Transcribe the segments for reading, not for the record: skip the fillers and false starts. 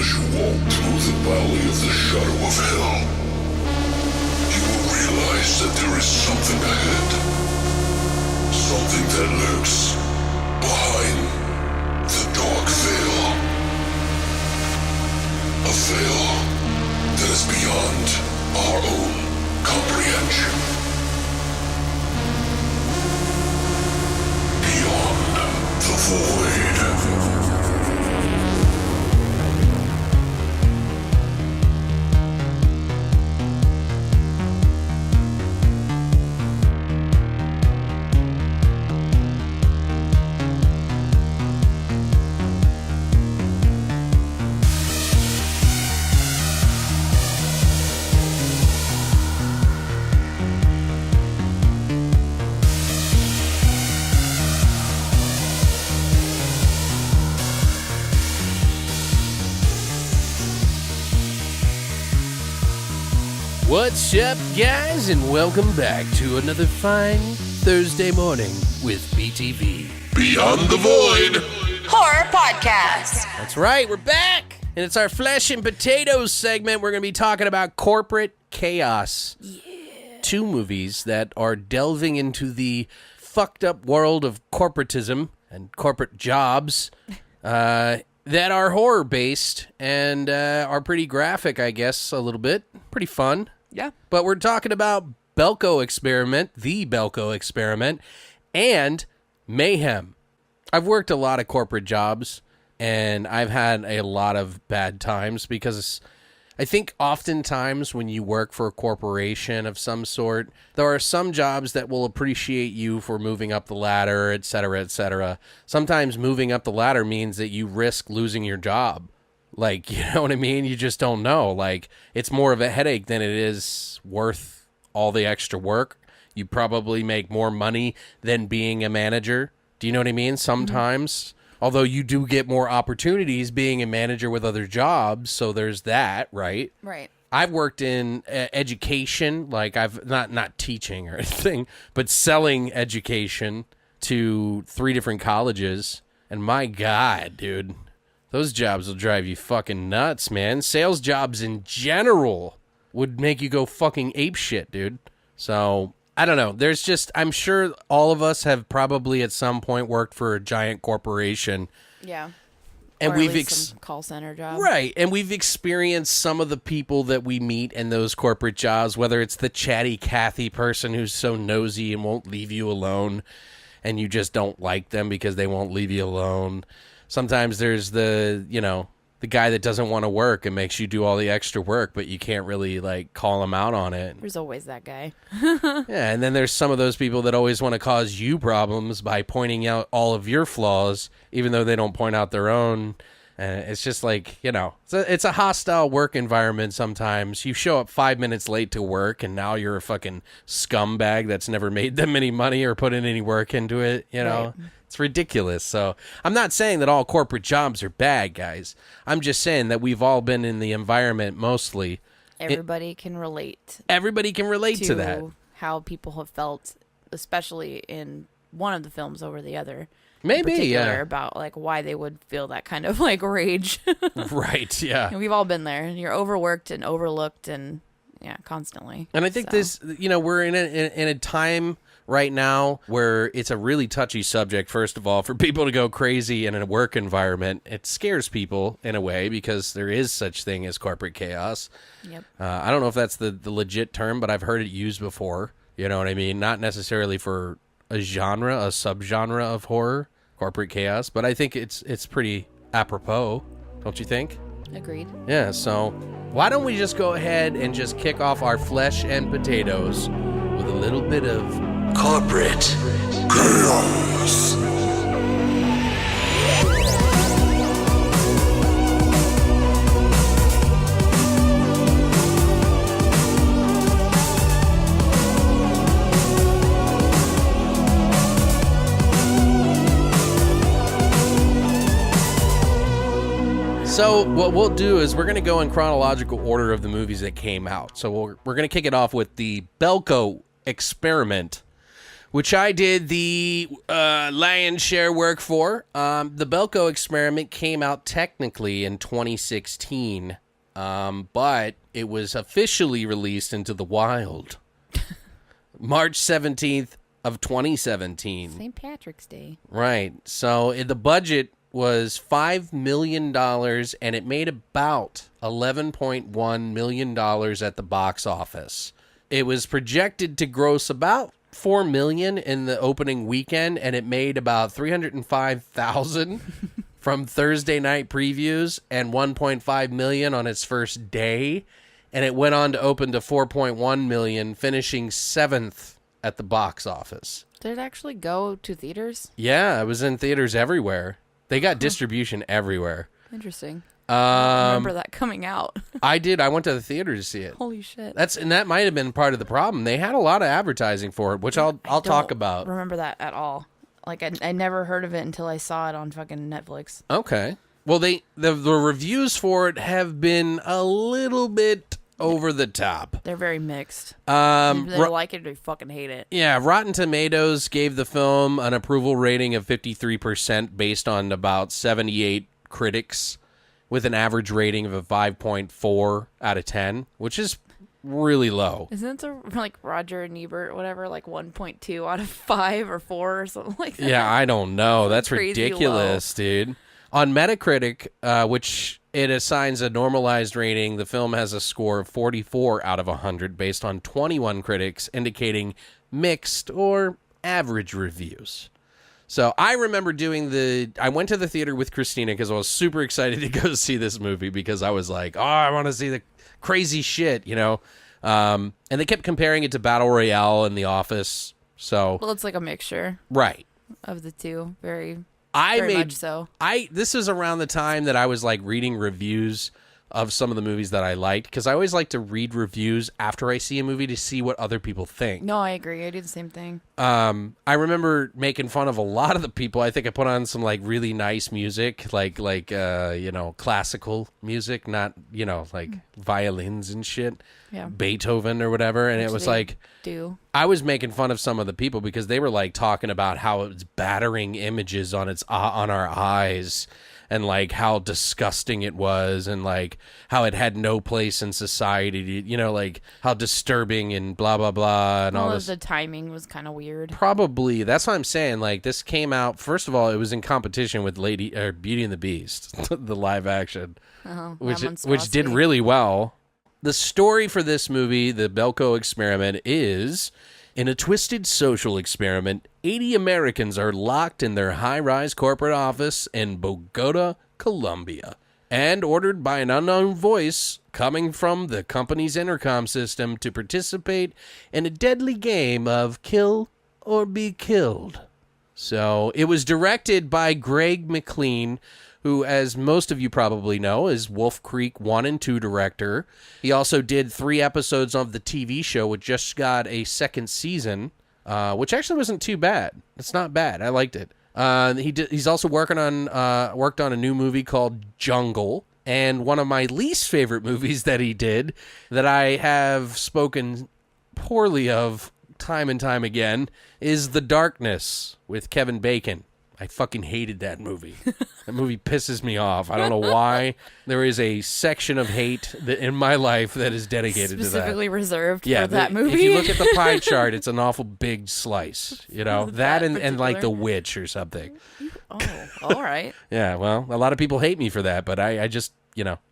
as you walk through the valley of the shadow of hell, you will realize that there is something ahead. Something that lurks behind the dark veil. A veil that is beyond our own comprehension. Beyond the void. What's up, guys, and welcome back to another fine Thursday morning with BTV. Beyond the Void. Horror Podcast. That's right, we're back, and it's our flesh and potatoes segment. We're going to be talking about corporate chaos. Yeah. Two movies that are delving into the fucked up world of corporatism and corporate jobs that are horror-based and are pretty graphic, I guess, a little bit. Pretty fun. Yeah. But we're talking about Belko Experiment, the Belko Experiment, and Mayhem. I've worked a lot of corporate jobs, and I've had a lot of bad times because I think oftentimes when you work for a corporation of some sort, there are some jobs that will appreciate you for moving up the ladder, et cetera, et cetera. Sometimes moving up the ladder means that you risk losing your job. Like, you know what I mean? You just don't know. Like, it's more of a headache than it is worth all the extra work. You probably make more money than being a manager. Do you know what I mean? Sometimes. Although you do get more opportunities being a manager with other jobs, so there's that, right? Right. I've worked in education, like I've not teaching or anything, but selling education to 3 different colleges. And my God, dude, those jobs will drive you fucking nuts, man. Sales jobs in general would make you go fucking apeshit, dude. So, I don't know. There's just, I'm sure all of us have probably at some point worked for a giant corporation. Yeah. And or we've some call center job. Right. And we've experienced some of the people that we meet in those corporate jobs, whether it's the chatty Cathy person who's so nosy and won't leave you alone, and you just don't like them because they won't leave you alone. Sometimes there's the guy that doesn't want to work and makes you do all the extra work, but you can't really, like, call him out on it. There's always that guy. Yeah, and then there's some of those people that always want to cause you problems by pointing out all of your flaws, even though they don't point out their own. And it's just like, it's a hostile work environment sometimes. You show up 5 minutes late to work, and now you're a fucking scumbag that's never made them any money or put in any work into it, Right. It's ridiculous. So I'm not saying that all corporate jobs are bad, guys. I'm just saying that we've all been in the environment mostly. Everybody can relate. Everybody can relate to that. How people have felt, especially in one of the films over the other. Maybe, yeah. About, like, why they would feel that kind of, like, rage. Right, yeah. And we've all been there. You're overworked and overlooked and, yeah, constantly. And I think this, we're in a time right now where it's a really touchy subject, first of all, for people to go crazy in a work environment. It scares people in a way because there is such thing as corporate chaos. Yep. I don't know if that's the legit term, but I've heard it used before. You know what I mean? Not necessarily for a subgenre of horror, corporate chaos, but I think it's pretty apropos, don't you think? Agreed. Yeah, so why don't we just go ahead and just kick off our flesh and potatoes with a little bit of corporate chaos. So what we'll do is we're going to go in chronological order of the movies that came out. So we're going to kick it off with the Belko Experiment, which I did the lion's share work for. The Belko Experiment came out technically in 2016, but it was officially released into the wild March 17th of 2017. St. Patrick's Day. Right. So the budget was $5 million, and it made about $11.1 million at the box office. It was projected to gross about $4 million in the opening weekend, and it made about $305,000 from Thursday night previews and $1.5 million on its first day. And it went on to open to $4.1 million, finishing 7th at the box office. Did it actually go to theaters? Yeah, it was in theaters everywhere. They got distribution everywhere. Interesting. I remember that coming out. I did. I went to the theater to see it. Holy shit. That might have been part of the problem. They had a lot of advertising for it, which I'll talk about. Remember that at all? Like I never heard of it until I saw it on fucking Netflix. Okay. Well, the reviews for it have been a little bit over the top. They're very mixed. They like it or they fucking hate it. Yeah, Rotten Tomatoes gave the film an approval rating of 53% based on about 78 critics, with an average rating of a 5.4 out of 10, which is really low. Isn't it like Roger and Ebert or whatever, like 1.2 out of 5 or 4 or something like that? Yeah, I don't know. That's crazy ridiculous, dude. On Metacritic, which it assigns a normalized rating, the film has a score of 44 out of 100 based on 21 critics, indicating mixed or average reviews. So I remember I went to the theater with Christina because I was super excited to go see this movie because I was like, oh, I want to see the crazy shit, you know? And they kept comparing it to Battle Royale and The Office. So, well, it's like a mixture. Right. Of the two. Very much so. This is around the time that I was like reading reviews of some of the movies that I liked, because I always like to read reviews after I see a movie to see what other people think. No, I agree. I do the same thing. I remember making fun of a lot of the people. I think I put on some like really nice music, like classical music, not like violins and shit. Yeah. Beethoven or whatever, and it was like I was making fun of some of the people because they were like talking about how it was battering images on our eyes. And like how disgusting it was, and like how it had no place in society, like how disturbing and blah blah blah, and all this. The timing was kind of weird. Probably, that's what I'm saying. Like, this came out, first of all, it was in competition with Beauty and the Beast, the live action, which did really well. The story for this movie, the Belko Experiment, is: in a twisted social experiment, 80 Americans are locked in their high-rise corporate office in Bogota, Colombia, and ordered by an unknown voice coming from the company's intercom system to participate in a deadly game of kill or be killed. So, it was directed by Greg McLean, who, as most of you probably know, is Wolf Creek 1 and 2 director. He also did 3 episodes of the TV show, which just got a second season, which actually wasn't too bad. It's not bad. I liked it. He's also worked on a new movie called Jungle, and one of my least favorite movies that he did, that I have spoken poorly of time and time again, is The Darkness with Kevin Bacon. I fucking hated that movie. That movie pisses me off. I don't know why. There is a section of hate in my life that is dedicated to that. Specifically reserved for that movie? If you look at the pie chart, it's an awful big slice. That and like The Witch or something. Oh, all right. Yeah, well, a lot of people hate me for that, but I just,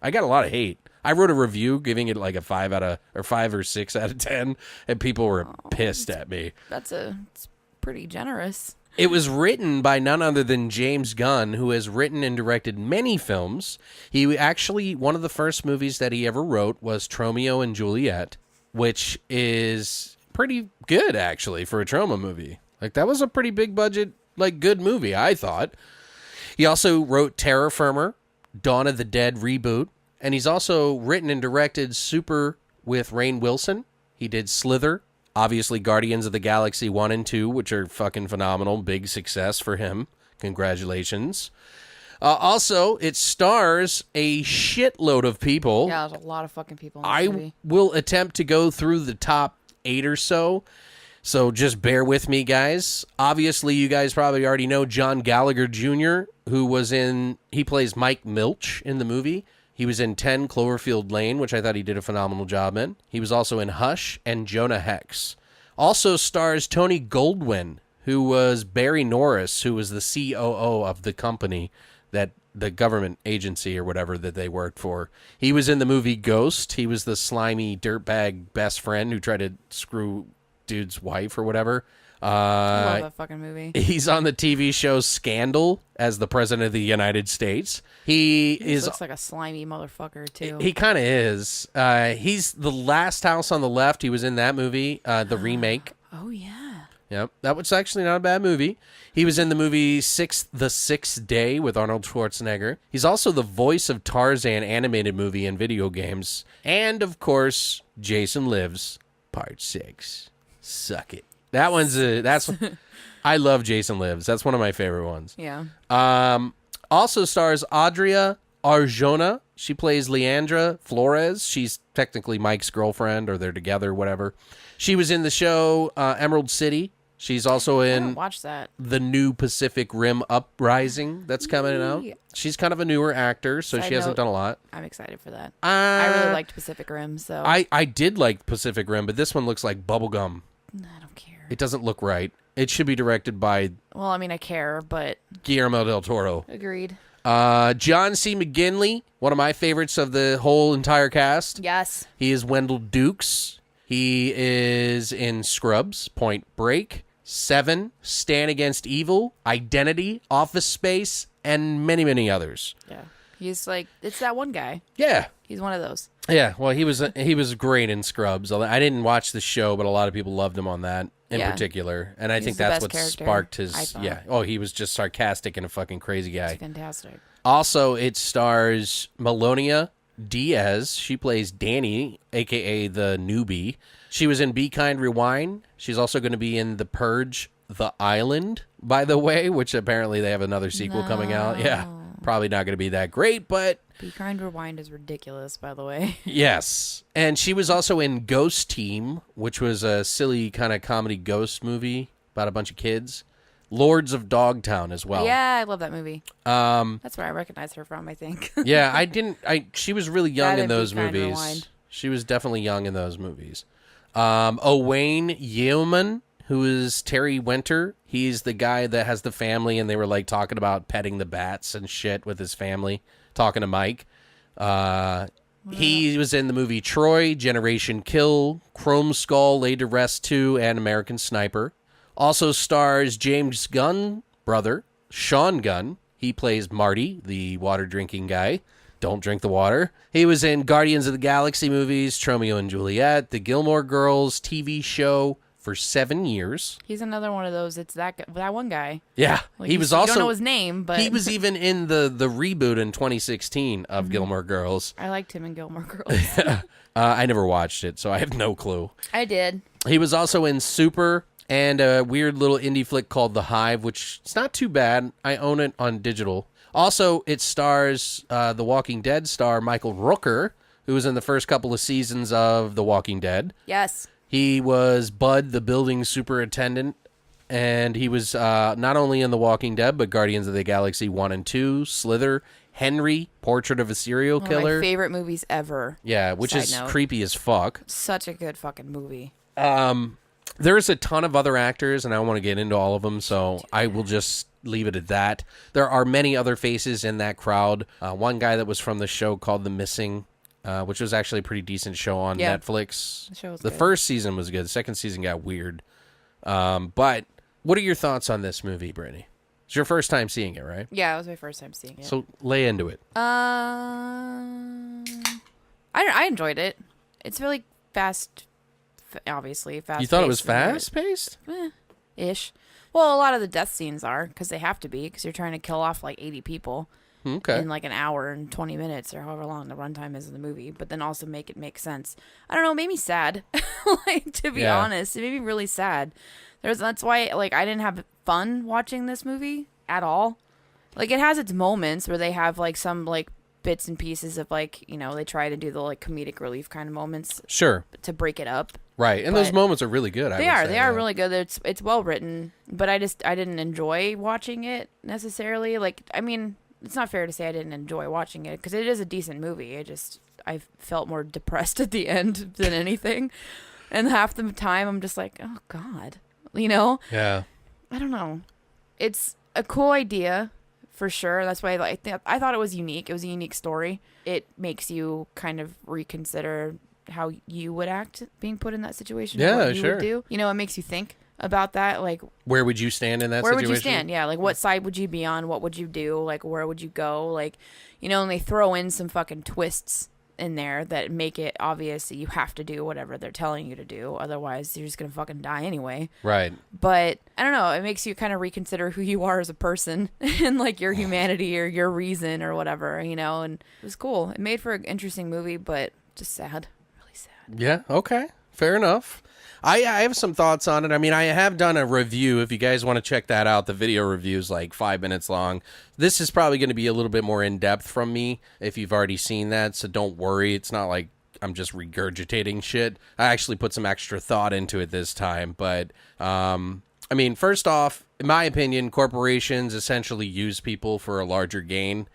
I got a lot of hate. I wrote a review giving it like a 5 or 6 out of 10, and people were pissed at me. It's pretty generous. It was written by none other than James Gunn, who has written and directed many films. He actually, one of the first movies that he ever wrote was Tromeo and Juliet, which is pretty good, actually, for a Troma movie. Like, that was a pretty big budget, like, good movie, I thought. He also wrote Terror Firmer, Dawn of the Dead reboot, and he's also written and directed Super with Rainn Wilson. He did Slither. Obviously, Guardians of the Galaxy 1 and 2, which are fucking phenomenal. Big success for him. Congratulations. Also, it stars a shitload of people. Yeah, there's a lot of fucking people in this movie. I will attempt to go through the top 8 or so. So just bear with me, guys. Obviously, you guys probably already know John Gallagher Jr., he plays Mike Milch in the movie. He was in 10 Cloverfield Lane, which I thought he did a phenomenal job in. He was also in Hush and Jonah Hex. Also stars Tony Goldwyn, who was Barry Norris, who was the COO of the company, that the government agency or whatever that they worked for. He was in the movie Ghost. He was the slimy dirtbag best friend who tried to screw dude's wife or whatever. I love that fucking movie. He's on the TV show Scandal as the president of the United States. He looks like a slimy motherfucker too. He kind of is. He's the Last House on the Left. He was in that movie, the remake. Oh yeah. Yep, that was actually not a bad movie. He was in the movie The Sixth Day with Arnold Schwarzenegger. He's also the voice of Tarzan animated movie and video games. And, of course, Jason Lives, Part 6. Suck it. That one's I love Jason Lives. That's one of my favorite ones. Yeah. Also stars Adria Arjona. She plays Leandra Flores. She's technically Mike's girlfriend, or they're together, whatever. She was in the show Emerald City. She's also in watch that. The new Pacific Rim Uprising that's coming out. Yeah. She's kind of a newer actor, so she hasn't done a lot. I'm excited for that. I really liked Pacific Rim, so I did like Pacific Rim, but this one looks like bubblegum. I don't care. It doesn't look right. It should be directed by Well, I mean, I care, but Guillermo del Toro. Agreed. John C. McGinley, one of my favorites of the whole entire cast. Yes. He is Wendell Dukes. He is in Scrubs, Point Break, Seven, Stand Against Evil, Identity, Office Space, and many, many others. Yeah. He's like, it's that one guy. Yeah. He's one of those. Yeah, well, he was great in Scrubs. I didn't watch the show, but a lot of people loved him on that in particular. And I think that's what sparked his... Yeah. Oh, he was just sarcastic and a fucking crazy guy. It's fantastic. Also, it stars Melonia Diaz. She plays Danny, a.k.a. the newbie. She was in Be Kind, Rewind. She's also going to be in The Purge, The Island, by the way, which apparently they have another sequel coming out. Yeah, probably not going to be that great, but... Be Kind, Rewind is ridiculous, by the way. Yes. And she was also in Ghost Team, which was a silly kind of comedy ghost movie about a bunch of kids. Lords of Dogtown as well. Yeah, I love that movie. That's where I recognize her from, I think. Yeah, she was really young in those Be Kind, movies. Rewind. She was definitely young in those movies. Owain Yeoman, who is Terry Winter. He's the guy that has the family, and they were like talking about petting the bats and shit with his family, talking to Mike. He was in the movie Troy, Generation Kill, Chrome Skull, Laid to Rest 2, and American Sniper. Also stars James Gunn, brother, Sean Gunn. He plays Marty, the water-drinking guy. Don't drink the water. He was in Guardians of the Galaxy movies, Tromeo and Juliet, The Gilmore Girls TV show for 7 years. He's another one of those. It's that one guy. Yeah, Like, he was you also... don't know his name, but... He was even in the reboot in 2016 of Gilmore Girls. I liked him in Gilmore Girls. I never watched it, so I have no clue. I did. He was also in Super and a weird little indie flick called The Hive, which is not too bad. I own it on digital. Also, it stars The Walking Dead star Michael Rooker, who was in the first couple of seasons of The Walking Dead. Yes. He was Bud, the building superintendent, and he was not only in The Walking Dead, but Guardians of the Galaxy 1 and 2, Slither, Henry, Portrait of a Serial Killer. One of my favorite movies ever. Yeah, which is creepy as fuck. Such a good fucking movie. There's a ton of other actors, and I don't want to get into all of them, so I will just leave it at that. There are many other faces in that crowd. One guy that was from the show called The Missing, which was actually a pretty decent show on Netflix. The first season was good. The second season got weird. But what are your thoughts on this movie, Brittany? It's your first time seeing it, right? Yeah, it was my first time seeing it. So lay into it. I enjoyed it. It's really fast, obviously. Fast. You thought it was fast-paced? Ish. Well, a lot of the death scenes are, because they have to be, because you're trying to kill off like 80 people in like an hour and 20 minutes or however long the runtime is in the movie, but then also make it make sense. I don't know, it made me sad. Like, to be honest, it made me really sad. That's why, like, I didn't have fun watching this movie at all. Like, it has its moments where they have like some like bits and pieces of like, you know, they try to do the like comedic relief kind of moments. Sure. To break it up. Right. And those moments are really good. They are really good. It's well written, but I didn't enjoy watching it necessarily. Like, I mean, it's not fair to say I didn't enjoy watching it because it is a decent movie. I felt more depressed at the end than anything. And half the time I'm just like, oh God, you know? Yeah. I don't know. It's a cool idea. For sure. That's why I thought it was unique. It was a unique story. It makes you kind of reconsider how you would act being put in that situation. Yeah, what you sure. would do. You know, it makes you think about that. Like, where would you stand in that situation? situation? Where would you stand? Yeah. Like, what side would you be on? What would you do? Like, where would you go? Like, you know, and they throw in some fucking twists in there that make it obvious that you have to do whatever they're telling you to do. Otherwise, you're just going to fucking die anyway. Right. But I don't know. It makes you kind of reconsider who you are as a person and like your humanity or your reason or whatever, you know, and it was cool. It made for an interesting movie, but just sad. Really sad. Yeah. Okay. Fair enough. I have some thoughts on it. I mean, I have done a review. If you guys want to check that out, the video review is like 5 minutes long. This is probably going to be a little bit more in-depth from me if you've already seen that, so don't worry. It's not like I'm just regurgitating shit. I actually put some extra thought into it this time. But, I mean, first off, in my opinion, corporations essentially use people for a larger gain.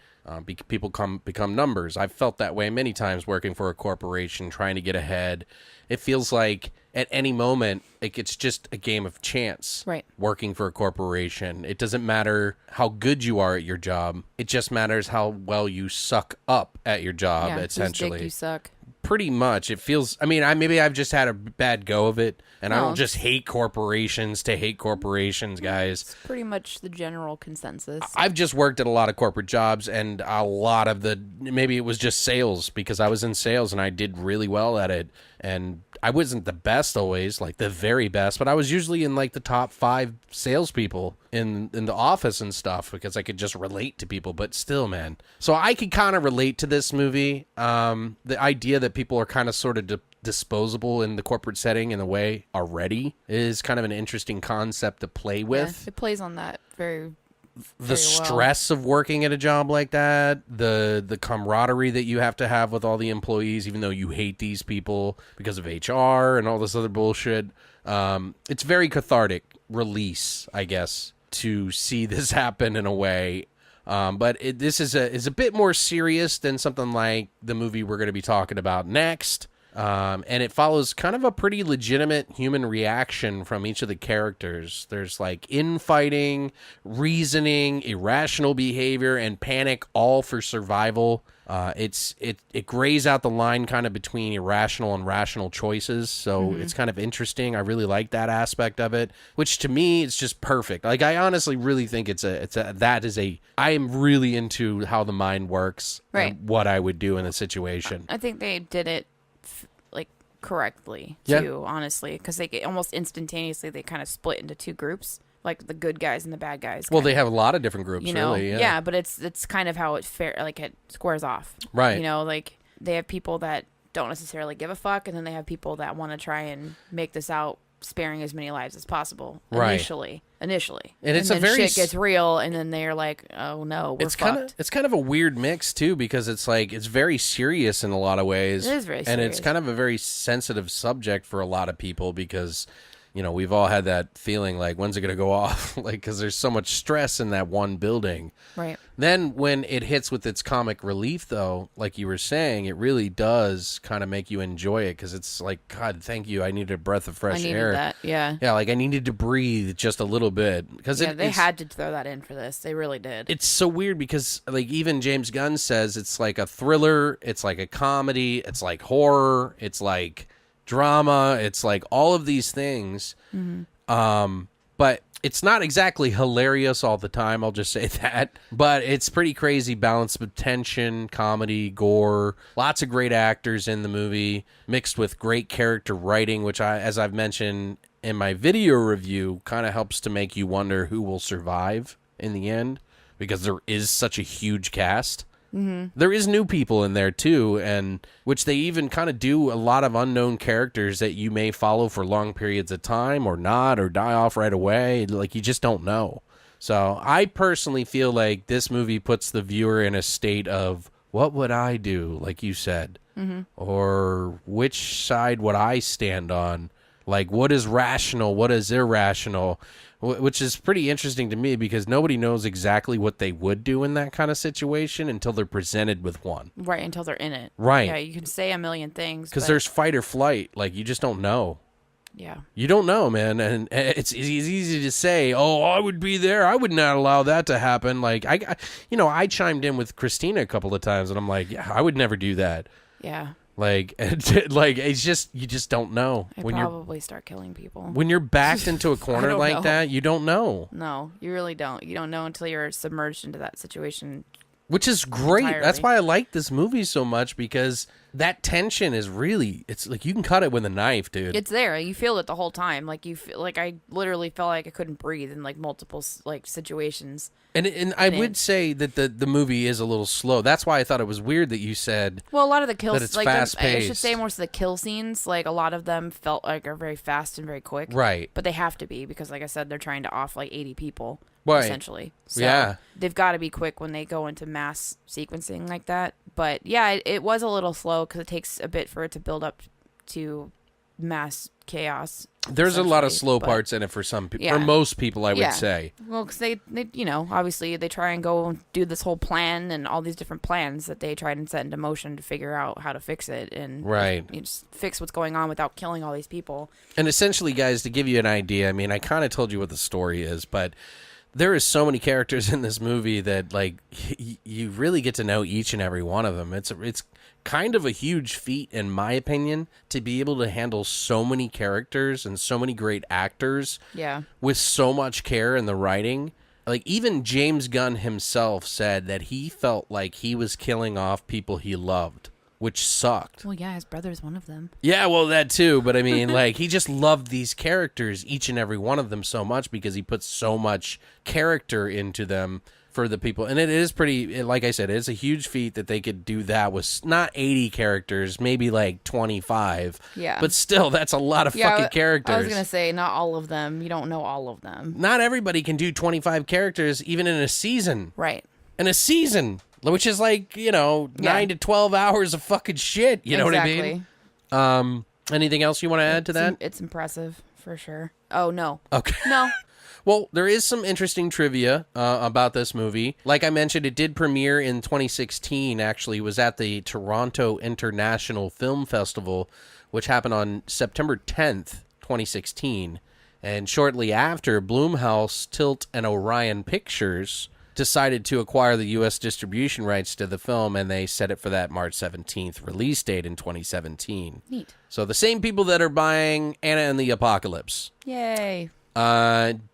People become numbers. I've felt that way many times working for a corporation, trying to get ahead. It feels like at any moment, it's just a game of chance. Right. Working for a corporation. It doesn't matter how good you are at your job. It just matters how well you suck up at your job, essentially. Whose dick you suck. Pretty much. It feels, I mean, maybe I've just had a bad go of it, and I don't just hate corporations to hate corporations, guys. It's pretty much the general consensus. I've just worked at a lot of corporate jobs, and a lot of maybe it was just sales, because I was in sales and I did really well at it, and I wasn't the best always, like the very best, but I was usually in like the top 5 salespeople in the office and stuff, because I could just relate to people. But still, man, so I could kind of relate to this movie. The idea that people are kind of sort of disposable in the corporate setting in a way already is kind of an interesting concept to play with. Yeah, it plays on that very the stress of working at a job like that, the camaraderie that you have to have with all the employees, even though you hate these people because of HR and all this other bullshit. It's very cathartic release, I guess, to see this happen in a way. But this is a bit more serious than something like the movie we're going to be talking about next. And it follows kind of a pretty legitimate human reaction from each of the characters. There's like infighting, reasoning, irrational behavior, and panic, all for survival. It grays out the line kind of between irrational and rational choices. So it's kind of interesting. I really like that aspect of it, which to me, it's just perfect. Like, I honestly really think I am really into how the mind works, right, and what I would do in a situation. I think they did it correctly too, honestly, because they get almost instantaneously they kind of split into 2 groups, like the good guys and the bad guys. Well, they have a lot of different groups, you know? really. Yeah, but it's kind of how it it squares off, right? You know, like they have people that don't necessarily give a fuck, and then they have people that want to try and make this out sparing as many lives as possible, right? Initially, and it's then a very shit gets real, and then they're like, oh no, we're fucked. It's kind of a weird mix too, because it's like it's very serious in a lot of ways. It is very serious, and it's kind of a very sensitive subject for a lot of people, because you know, we've all had that feeling like, when's it going to go off? Like, because there's so much stress in that one building. Right. Then when it hits with its comic relief, though, like you were saying, it really does kind of make you enjoy it, because it's like, God, thank you. I needed a breath of fresh air. I needed that, yeah. Yeah, like I needed to breathe just a little bit. Because they had to throw that in for this. They really did. It's so weird, because like even James Gunn says it's like a thriller, it's like a comedy, it's like horror, it's like drama, it's like all of these things. But it's not exactly hilarious all the time, I'll just say that. But it's pretty crazy balance of tension, comedy, gore, lots of great actors in the movie, mixed with great character writing, which as I've mentioned in my video review, kind of helps to make you wonder who will survive in the end, because there is such a huge cast. There is new people in there too, and which they even kind of do a lot of unknown characters that you may follow for long periods of time or not, or die off right away. Like, you just don't know. So I personally feel like this movie puts the viewer in a state of what would I do, like you said? Mm-hmm. Or which side would I stand on? Like, what is rational? What is irrational? Which is pretty interesting to me because nobody knows exactly what they would do in that kind of situation until they're presented with one. Right, until they're in it. Right. Yeah, you can say a million things. Because there's fight or flight. Like, you just don't know. Yeah. You don't know, man. And it's easy to say, oh, I would be there. I would not allow that to happen. Like, I chimed in with Christina a couple of times, and I'm like, yeah, I would never do that. Yeah. Like it's just, you just don't know. I'd probably start killing people. When you're backed into a corner like that, you don't know. No, you really don't. You don't know until you're submerged into that situation. Which is great. Entirely. That's why I like this movie so much, because that tension is really, it's like you can cut it with a knife, dude. It's there. You feel it the whole time. Like you feel like I literally felt like I couldn't breathe in like multiple like situations. And I would say that the movie is a little slow. That's why I thought it was weird that you said a lot of the kills, that it's like fast-paced. I should say most of the kill scenes, like a lot of them felt like are very fast and very quick. Right. But they have to be because, like I said, they're trying to off like 80 people. Right. Essentially. So yeah. They've got to be quick when they go into mass sequencing like that. But yeah, it was a little slow because it takes a bit for it to build up to mass chaos. There's a lot of slow parts in it for some people, for most people, I would say. Well, because they, obviously they try and go and do this whole plan and all these different plans that they try and set into motion to figure out how to fix it and you just fix what's going on without killing all these people. And essentially, guys, to give you an idea, I mean, I kind of told you what the story is, but there is so many characters in this movie that, like, you really get to know each and every one of them. It's kind of a huge feat, in my opinion, to be able to handle so many characters and so many great actors with so much care in the writing. Like, even James Gunn himself said that he felt like he was killing off people he loved, which sucked. Well, yeah, his brother's one of them. Yeah, well, that too. But I mean, like, he just loved these characters, each and every one of them, so much because he put so much character into them for the people. And it is pretty, like I said, it's a huge feat that they could do that with not 80 characters, maybe like 25. Yeah. But still, that's a lot of fucking characters. I was going to say, not all of them. You don't know all of them. Not everybody can do 25 characters, even in a season. Right. In a season, which is like, 9 to 12 hours of fucking shit. You know what I mean? Anything else you want to add to that? It's impressive, for sure. Oh, no. Okay. No. Well, there is some interesting trivia about this movie. Like I mentioned, it did premiere in 2016, actually. It was at the Toronto International Film Festival, which happened on September 10th, 2016. And shortly after, Blumhouse, Tilt, and Orion Pictures decided to acquire the U.S. distribution rights to the film, and they set it for that March 17th release date in 2017. Neat. So the same people that are buying Anna and the Apocalypse. Yay.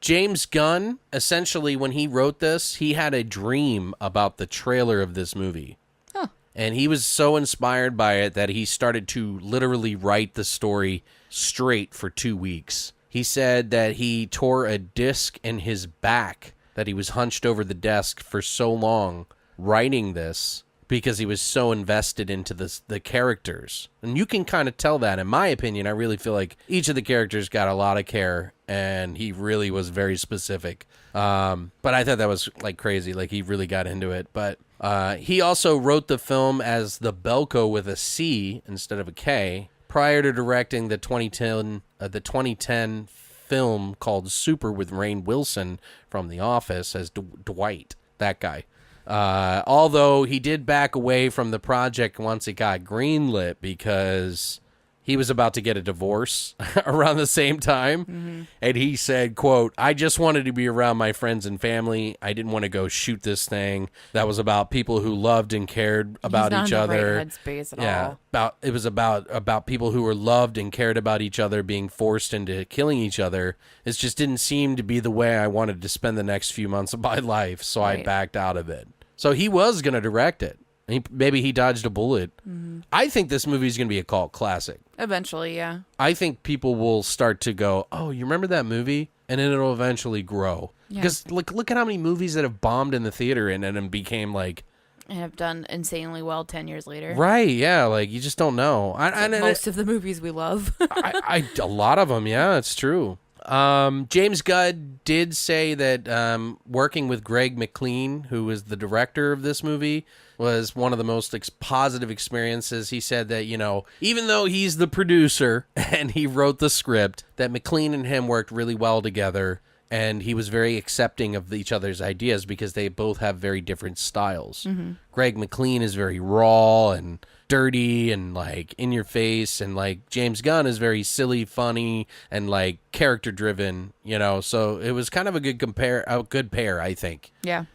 James Gunn, essentially, when he wrote this, he had a dream about the trailer of this movie. Huh. And he was so inspired by it that he started to literally write the story straight for 2 weeks. He said that he tore a disc in his back, that he was hunched over the desk for so long writing this because he was so invested into the characters. And you can kind of tell that. In my opinion, I really feel like each of the characters got a lot of care, and he really was very specific. But I thought that was like crazy. Like, he really got into it. But he also wrote the film as the Belko with a C instead of a K prior to directing the 2010 film called Super with Rainn Wilson from The Office as Dwight, that guy. Although he did back away from the project once it got greenlit because he was about to get a divorce around the same time. Mm-hmm. And he said, quote, "I just wanted to be around my friends and family. I didn't want to go shoot this thing that was about people who loved and cared about each other." Right headspace at all. It was about people who were loved and cared about each other being forced into killing each other. It just didn't seem to be the way I wanted to spend the next few months of my life, so I backed out of it. So he was going to direct it. Maybe he dodged a bullet. Mm-hmm. I think this movie is going to be a cult classic. Eventually, yeah. I think people will start to go, "Oh, you remember that movie?" And then it'll eventually grow. Yeah. Because look at how many movies that have bombed in the theater and then became like... And have done insanely well 10 years later. Right, yeah. Like, you just don't know. Most of the movies we love. A lot of them, yeah, it's true. James Gunn did say that working with Greg McLean, who is the director of this movie, was one of the most positive experiences. He said that, even though he's the producer and he wrote the script, that McLean and him worked really well together. And he was very accepting of each other's ideas because they both have very different styles. Mm-hmm. Greg McLean is very raw and dirty and like in your face, and like James Gunn is very silly, funny, and like character driven. So it was kind of a good pair, I think. Yeah.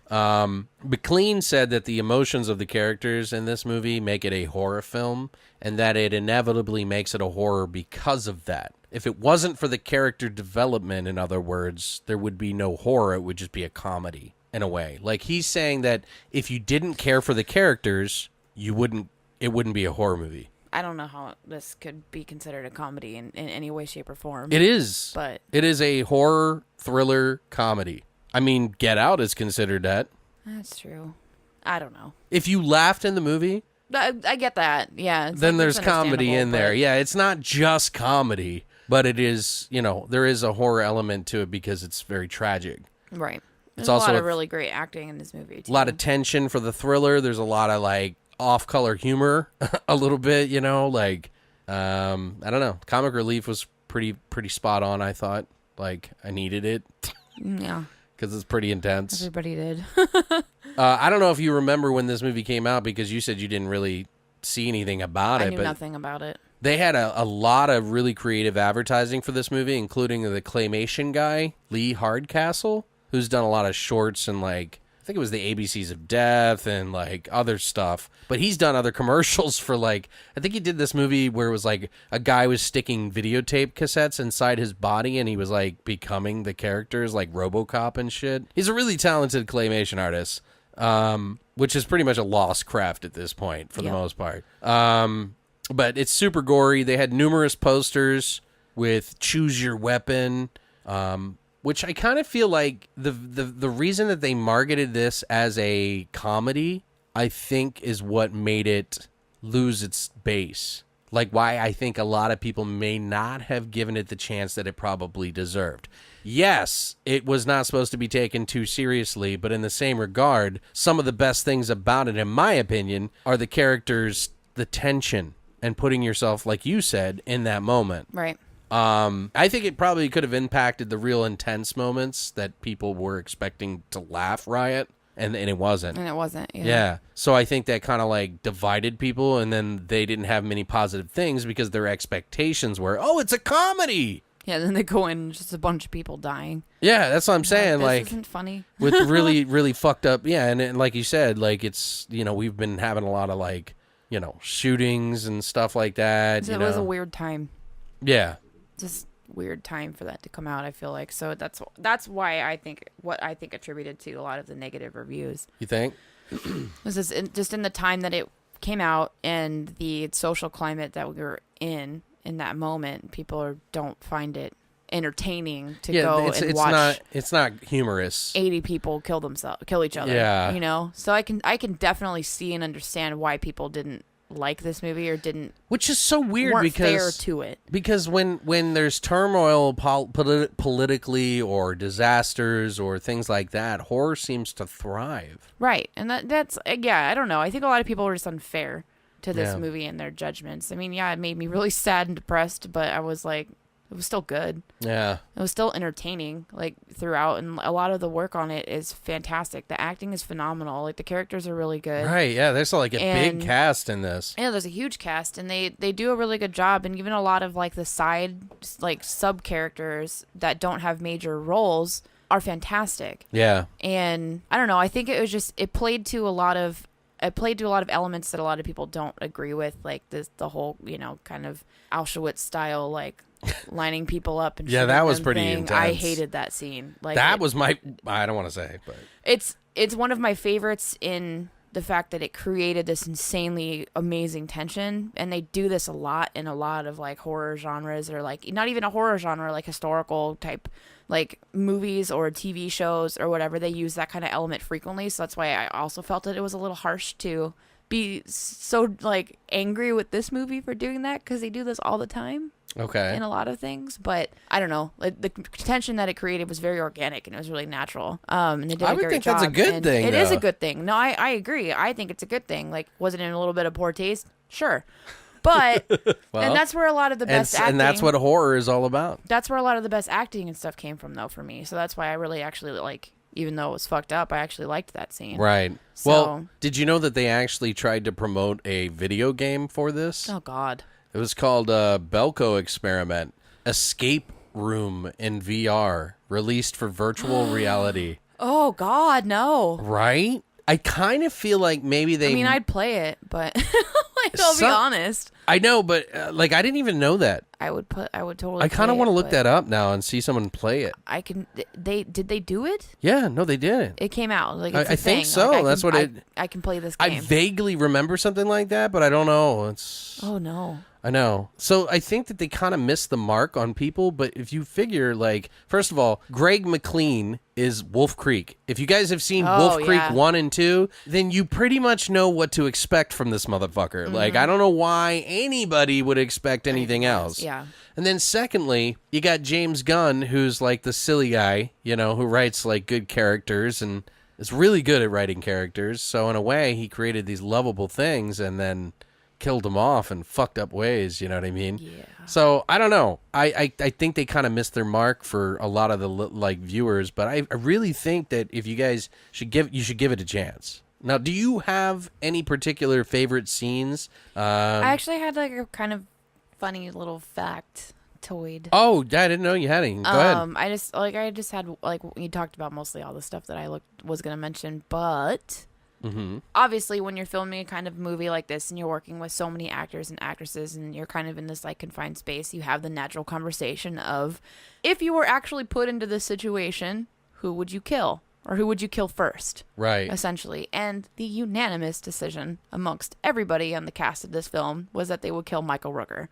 McLean said that the emotions of the characters in this movie make it a horror film, and that it inevitably makes it a horror because of that. If it wasn't for the character development, in other words, there would be no horror. It would just be a comedy in a way. Like he's saying that if you didn't care for the characters, it wouldn't be a horror movie. I don't know how this could be considered a comedy in any way, shape, or form. It is. But it is a horror thriller comedy. I mean, Get Out is considered that. That's true. I don't know. If you laughed in the movie, I get that. Yeah. Then there's comedy in there. Yeah, it's not just comedy. But it is, there is a horror element to it because it's very tragic. Right. There's also a lot of really great acting in this movie, too. A lot of tension for the thriller. There's a lot of, like, off-color humor a little bit, like, I don't know. Comic relief was pretty spot on, I thought. Like, I needed it. Yeah. Because it's pretty intense. Everybody did. I don't know if you remember when this movie came out because you said you didn't really see anything about it. I knew nothing about it. They had a lot of really creative advertising for this movie, including the claymation guy, Lee Hardcastle, who's done a lot of shorts and, like, I think it was the ABCs of Death and, like, other stuff. But he's done other commercials for, like, I think he did this movie where it was, like, a guy was sticking videotape cassettes inside his body and he was, like, becoming the characters, like RoboCop and shit. He's a really talented claymation artist, which is pretty much a lost craft at this point for the most part. But it's super gory. They had numerous posters with choose your weapon, which I kind of feel like the reason that they marketed this as a comedy, I think, is what made it lose its base. Like why I think a lot of people may not have given it the chance that it probably deserved. Yes, it was not supposed to be taken too seriously, but in the same regard, some of the best things about it, in my opinion, are the characters, the tension, and putting yourself, like you said, in that moment. Right. I think it probably could have impacted the real intense moments that people were expecting to laugh riot, and it wasn't. And it wasn't, Yeah. So I think that kind of like divided people, and then they didn't have many positive things because their expectations were, oh, it's a comedy. Yeah, then they go in and just a bunch of people dying. Yeah, that's what I'm saying. This isn't funny. With really, really fucked up. Yeah, and like you said, like it's, we've been having a lot of like, shootings and stuff like that. So it was a weird time. Yeah. Just weird time for that to come out, I feel like. So that's why I think attributed to a lot of the negative reviews. You think? Was this just in the time that it came out and the social climate that we were in that moment, people don't find it entertaining to go and watch. It's not humorous. 80 people kill each other. Yeah. So I can definitely see and understand why people didn't like this movie or didn't. Which is so weird because fair to it. Because when there's turmoil politically or disasters or things like that, horror seems to thrive. Right, and that's I don't know. I think a lot of people were just unfair to this movie and their judgments. I mean, it made me really sad and depressed, but I was like, it was still good. Yeah. It was still entertaining, like, throughout, and a lot of the work on it is fantastic. The acting is phenomenal. Like, the characters are really good. Right, yeah, there's, like, a big cast in this. Yeah, there's a huge cast, and they do a really good job, and even a lot of, like, the side, like, sub-characters that don't have major roles are fantastic. Yeah. And, I don't know, I think it was just, it played to a lot of elements that a lot of people don't agree with, like the whole, kind of Auschwitz-style, like, lining people up and that was pretty intense. I hated that scene. Like that was I don't want to say, but it's one of my favorites in the fact that it created this insanely amazing tension, and they do this a lot in a lot of like horror genres, or like not even a horror genre, like historical type like movies or TV shows or whatever. They use that kind of element frequently, so that's why I also felt that it was a little harsh to be so like angry with this movie for doing that, because they do this all the time. Okay. in a lot of things, but I don't know. Like, the tension that it created was very organic and it was really natural. And they did a great job. That's a good thing. It is a good thing. No, I agree. I think it's a good thing. Like, was it in a little bit of poor taste? Sure. But and that's where a lot of the best acting, and that's what horror is all about. That's where a lot of the best acting and stuff came from, though, for me. So that's why I really actually like, even though it was fucked up, I actually liked that scene. Right. So, well, did you know that they actually tried to promote a video game for this? Oh God. It was called Belko Experiment, Escape Room in VR, released for virtual reality. Oh God, no. Right? I kind of feel like maybe they... I mean, I'd play it, but like, I'll be honest. I know, but like, I didn't even know that. I would totally. I kind of want to look but that up now and see someone play it. I can. Did they do it? Yeah, no, they didn't. It came out. Like, it's I a think thing. so. Like, That's what it. I can play this game. I vaguely remember something like that, but I don't know. It's. Oh no. I know. So I think that they kind of missed the mark on people, but if you figure, like, first of all, Greg McLean is Wolf Creek. If you guys have seen Wolf Creek 1 and 2, then you pretty much know what to expect from this motherfucker. Mm-hmm. Like, I don't know why anybody would expect anything else. Yeah. And then secondly, you got James Gunn, who's like the silly guy, you know, who writes like good characters and is really good at writing characters. So in a way, he created these lovable things and then killed them off in fucked up ways, you know what I mean? Yeah. So I don't know. I think they kind of missed their mark for a lot of the like viewers, but I really think that if you guys should give it a chance. Now, do you have any particular favorite scenes? I actually had like a kind of funny little factoid. Oh, I didn't know you had any. Go ahead. I just had like, you talked about mostly all the stuff that I was gonna mention, but. Mm-hmm. Obviously, when you're filming a kind of movie like this and you're working with so many actors and actresses and you're kind of in this like confined space, you have the natural conversation of, if you were actually put into this situation, who would you kill? Or who would you kill first? Right. Essentially. And the unanimous decision amongst everybody on the cast of this film was that they would kill Michael Rooker.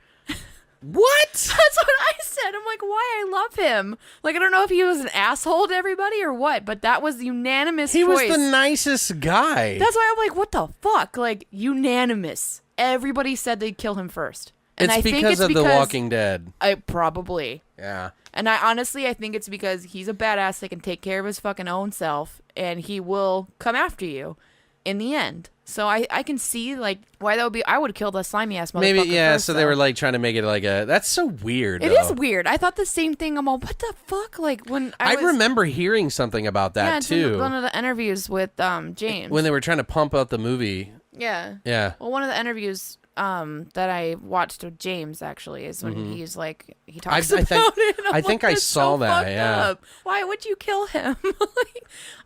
What? That's what I said. I'm like, why? I love him. Like, I don't know if he was an asshole to everybody or what, but that was the unanimous choice. He was the nicest guy. That's why I'm like, what the fuck? Like, unanimous. Everybody said they'd kill him first. And it's because of The Walking Dead. Probably. Yeah. And I think it's because he's a badass that can take care of his fucking own self, and he will come after you in the end. So I can see, like, why that would be. I would kill the slimy ass motherfucker. Maybe, yeah, first, so they were, like, trying to make it like a. That's so weird. It is weird. I thought the same thing. I'm all, what the fuck? Like, when I remember hearing something about that, too. In one of the interviews with James. When they were trying to pump out the movie. Yeah. Yeah. Well, one of the interviews that I watched with James, actually, is when he's like, he talks about it. I think I saw that, yeah. Up. Why would you kill him?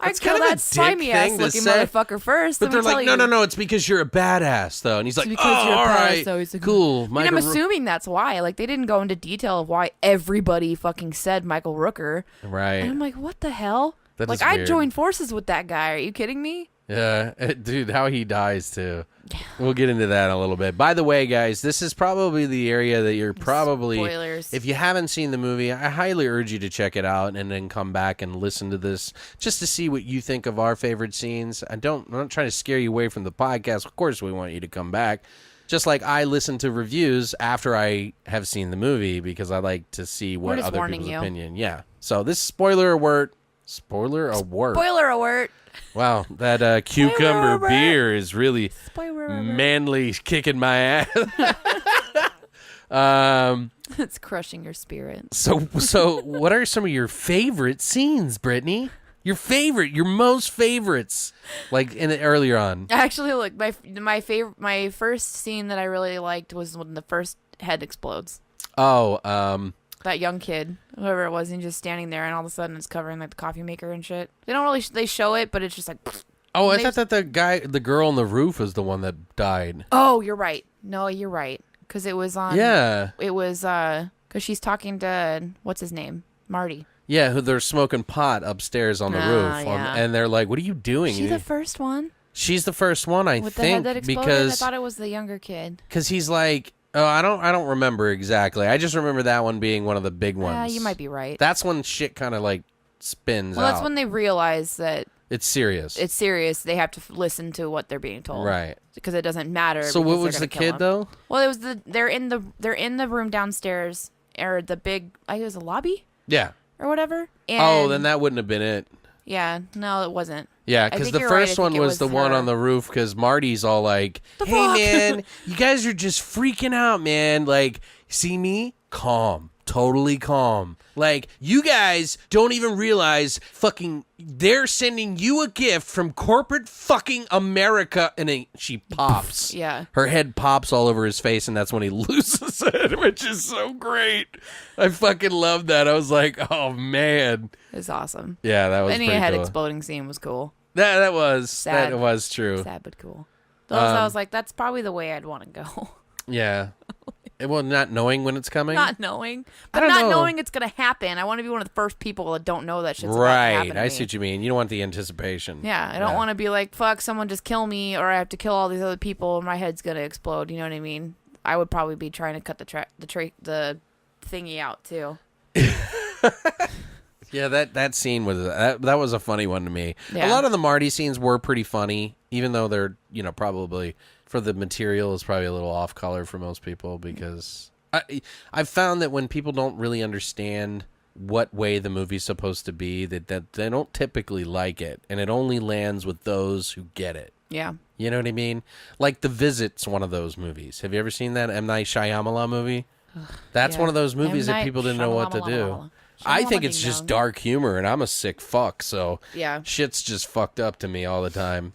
I'd kill that slimy ass looking motherfucker first. But they're like, no, it's because you're a badass, though. And he's like, you're all right, cool. I mean, I'm assuming that's why. Like, they didn't go into detail of why everybody fucking said Michael Rooker. Right. And I'm like, what the hell? Like, I'd join forces with that guy. Are you kidding me? Yeah, dude, how he dies, too. We'll get into that in a little bit. By the way, guys, this is probably the area that you're probably... Spoilers. If you haven't seen the movie, I highly urge you to check it out and then come back and listen to this just to see what you think of our favorite scenes. I'm not trying to scare you away from the podcast. Of course, we want you to come back. Just like I listen to reviews after I have seen the movie because I like to see what other people's opinion. Yeah. So this spoiler alert. Spoiler alert. Spoiler alert. Wow, that cucumber beer is really manly kicking my ass. It's crushing your spirit. So what are some of your favorite scenes, Brittany? Your most favorites, like earlier on. Actually, look, my first scene that I really liked was when the first head explodes. Oh, that young kid, whoever it was, and just standing there, and all of a sudden it's covering like the coffee maker and shit. They don't really they show it, but it's just like. Oh, I thought that the girl on the roof was the one that died. Oh, you're right. No, you're right, because it was on. Yeah. It was because she's talking to what's his name, Marty. Yeah, who they're smoking pot upstairs on the roof, yeah. And they're like, "What are you doing?" She's the first one. She's the first one, I With think, the head that exploded? because I thought it was the younger kid. Because he's like. Oh, I don't remember exactly. I just remember that one being one of the big ones. You might be right. That's when shit kind of like spins out. Well, that's when they realize that It's serious. It's serious. They have to listen to what they're being told. Right. Because it doesn't matter. So what was the kid though? Well, it was they're in the room downstairs, or the big, I think it was a lobby. Yeah. Or whatever. And then that wouldn't have been it. yeah, no, it wasn't. Yeah, because the first one was the one on the roof, because Marty's all like, hey, man, you guys are just freaking out, man. Like, see me? Calm. Totally calm. Like, you guys don't even realize fucking they're sending you a gift from corporate fucking America. And she pops. Yeah. Her head pops all over his face, and that's when he loses it, which is so great. I fucking love that. I was like, oh, man. It's awesome. Yeah, that was Any pretty head cool. exploding scene was cool. That was Sad. That was true. Sad but cool. I was like, that's probably the way I'd want to go. Yeah. Well, not knowing when it's coming. Not knowing, but don't not know. knowing it's gonna happen. I want to be one of the first people that don't know that shit's about to Right. happen to I me. see what you mean. You don't want the anticipation. Yeah, I don't want to be like, fuck, someone just kill me, or I have to kill all these other people, and my head's gonna explode. You know what I mean? I would probably be trying to cut the thingy out too. Yeah, that scene was that was a funny one to me. Yeah. A lot of the Marty scenes were pretty funny, even though they're probably for the material is probably a little off color for most people, because I've found that when people don't really understand what way the movie's supposed to be, that they don't typically like it, and it only lands with those who get it. Yeah. You know what I mean? Like The Visit's one of those movies. Have you ever seen that M. Night Shyamalan movie? That's one of those movies that people didn't know what to do. I think it's just dark humor, and I'm a sick fuck, so yeah, shit's just fucked up to me all the time.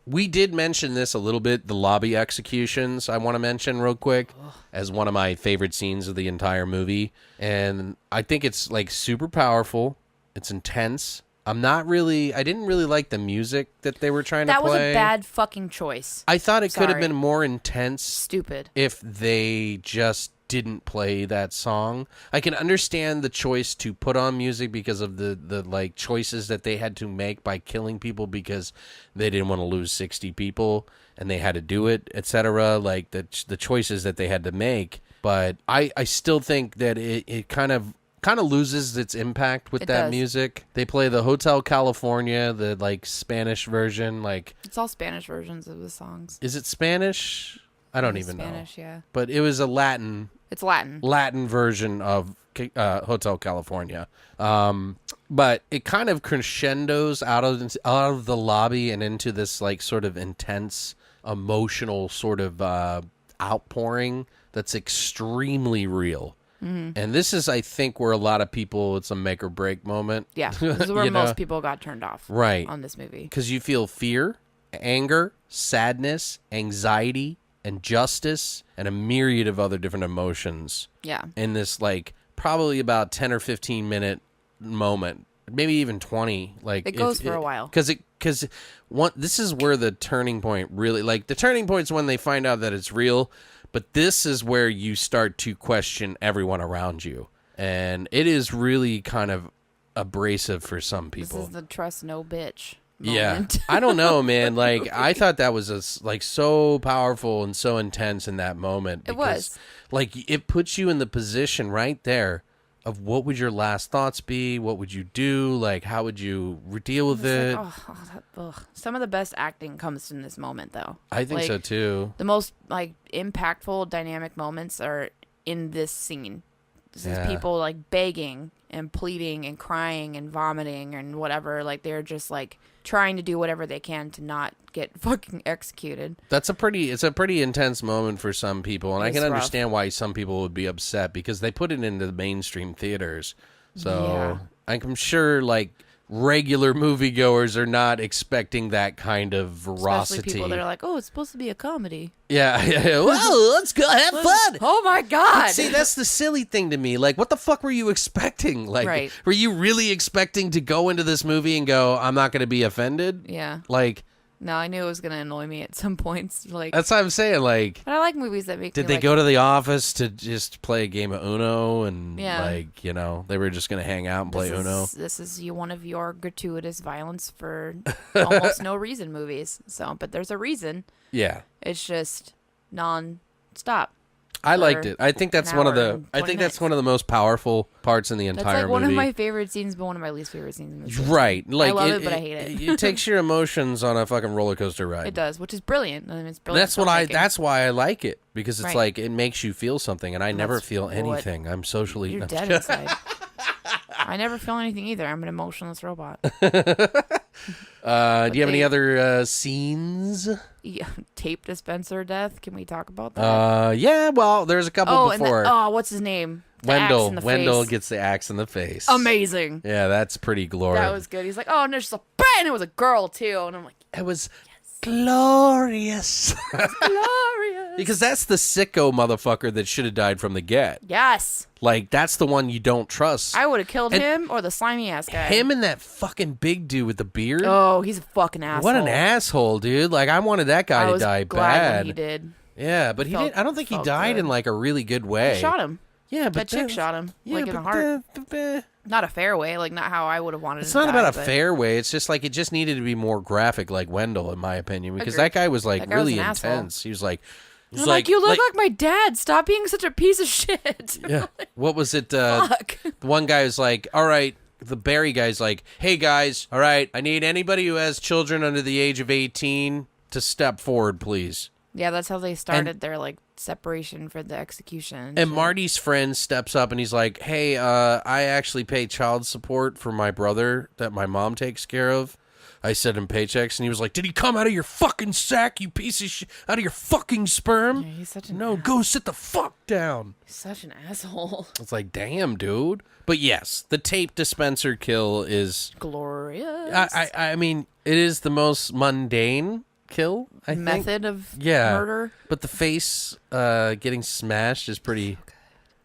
We did mention this a little bit, the lobby executions, I want to mention real quick, as one of my favorite scenes of the entire movie. And I think it's, like, super powerful. It's intense. I didn't really like the music that they were trying to play. That was a bad fucking choice. I thought it could have been more intense. Stupid. If they just didn't play that song. I can understand the choice to put on music because of the like choices that they had to make by killing people because they didn't want to lose 60 people and they had to do it, etc. Like the choices that they had to make. But I still think that it kind of loses its impact with that music. They play the Hotel California, the like Spanish version, like it's all Spanish versions of the songs. Is it Spanish? I don't even know. Spanish, yeah. But it was a Latin. It's Latin. Latin version of Hotel California. But it kind of crescendos out of the lobby and into this like sort of intense, emotional sort of outpouring that's extremely real. Mm-hmm. And this is, I think, where a lot of people, it's a make or break moment. Yeah, this is where most people got turned off on this movie. Because you feel fear, anger, sadness, anxiety, injustice, and a myriad of other different emotions. Yeah. In this, like, probably about 10 or 15 minute moment, maybe even 20. Like it goes for a while. Because this is where the turning point really, like, the turning point's when they find out that it's real, but this is where you start to question everyone around you. And it is really kind of abrasive for some people. This is the trust no bitch moment. Yeah. I don't know, man. Like, I thought that was so powerful and so intense in that moment. Because, it was. Like, it puts you in the position right there of what would your last thoughts be? What would you do? Like, how would you deal with it? Like, some of the best acting comes in this moment, though. I think so, too. The most, like, impactful, dynamic moments are in this scene. This is people, like, begging and pleading and crying and vomiting and whatever. Like, they're just, like, trying to do whatever they can to not get fucking executed. It's a pretty intense moment for some people, and I can understand why some people would be upset because they put it into the mainstream theaters. So I'm sure, like, regular moviegoers are not expecting that kind of veracity. Especially people that are like, oh, it's supposed to be a comedy. Yeah. Well, let's go have fun. Oh, my God. See, that's the silly thing to me. Like, what the fuck were you expecting? Like, were you really expecting to go into this movie and go, I'm not going to be offended? Yeah. Like... No, I knew it was going to annoy me at some points. Like that's what I'm saying. Like, but I like movies that make. Did they go to the office to just play a game of Uno and like they were just going to hang out and play Uno? This is one of your gratuitous violence for almost no reason movies. So, but there's a reason. Yeah, it's just non-stop. I liked it. I think that's one of the most powerful parts in the entire movie. That's like one of my favorite scenes, but one of my least favorite scenes in this movie. Right. Like, I love it, but I hate it. It takes your emotions on a fucking roller coaster ride. It does, which is brilliant. I mean, it's brilliant. That's why I like it, because it's like it makes you feel something, and I never feel anything. I'm socially... You're dead inside. I never feel anything either. I'm an emotionless robot. Do you have any other scenes? Yeah, tape dispenser death. Can we talk about that? Yeah. Well, there's a couple before. What's his name? Wendell gets the axe in the face. Amazing. Yeah, that's pretty glorious. That was good. He's like, oh, and there's just a bang. It was a girl too, and I'm like, it was glorious. glorious. Because that's the sicko motherfucker that should have died from the get. Yes. Like, that's the one you don't trust. I would have killed him or the slimy ass guy. Him and that fucking big dude with the beard. Oh, he's a fucking asshole. What an asshole, dude. Like, I wanted that guy to die bad. When he did. Yeah, but he didn't. I don't think he died in like a really good way. He shot him. Yeah, but that chick shot him, like in the heart. Not a fair way, like not how I would have wanted. It's not about a fair way. It's just like it just needed to be more graphic, like Wendell, in my opinion, because that guy was like really intense. Asshole. He was like, you look like my dad. Stop being such a piece of shit. Yeah. What was it? Fuck. The one guy was like, all right. The Barry guy's like, hey guys, all right. I need anybody who has children under the age of 18 to step forward, please. Yeah, that's how they started their like separation for the execution. And Marty's friend steps up and he's like, hey, I actually pay child support for my brother that my mom takes care of. I sent him paychecks, and he was like, did he come out of your fucking sack, you piece of shit? Out of your fucking sperm? Yeah, he's such an go sit the fuck down. He's such an asshole. It's like, damn, dude. But yes, the tape dispenser kill is... glorious. I mean, it is the most mundane kill, I think. Method of murder. But the face getting smashed is pretty...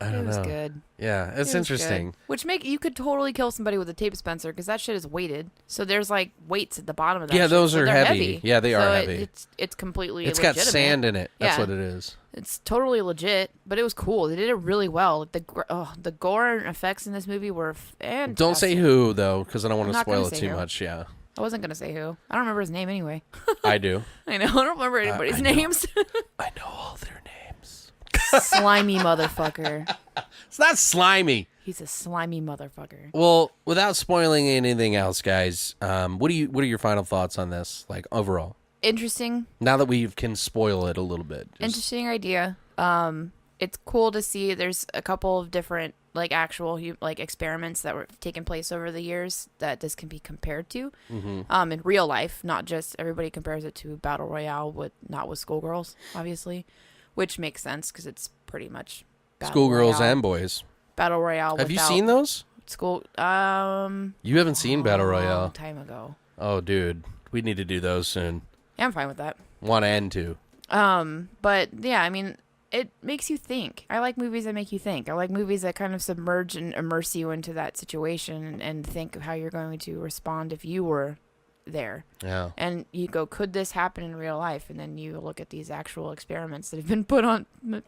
I don't know. It was good. Yeah, it's interesting. Good. Which you could totally kill somebody with a tape dispenser because that shit is weighted. So there's like weights at the bottom of that. Yeah, those are heavy. heavy. Yeah, they are heavy. It's completely. It's legitimate. got sand in it. That's what it is. It's totally legit, but it was cool. They did it really well. The gore and effects in this movie were fantastic. Don't say who though, because I don't want to spoil it too much. Yeah. I wasn't gonna say who. I don't remember his name anyway. I do. I know. I don't remember anybody's names. I know all their names. Slimy motherfucker. It's not slimy. He's a slimy motherfucker. Well, without spoiling anything else, guys, what are your final thoughts on this? Like overall, interesting. Now that we can spoil it a little bit, interesting idea. It's cool to see. There's a couple of different like actual like experiments that were taking place over the years that this can be compared to, in real life. Not just everybody compares it to Battle Royale not with schoolgirls, obviously, which makes sense because it's pretty much. Schoolgirls and boys. Battle Royale. Have you seen those? You haven't seen Battle Royale. A long time ago. Oh, dude. We need to do those soon. Yeah, I'm fine with that. 1 and 2. But yeah, I mean, it makes you think. I like movies that make you think. I like movies that kind of submerge and immerse you into that situation and think of how you're going to respond if you were there. Yeah. And you go, could this happen in real life? And then you look at these actual experiments that have been put on,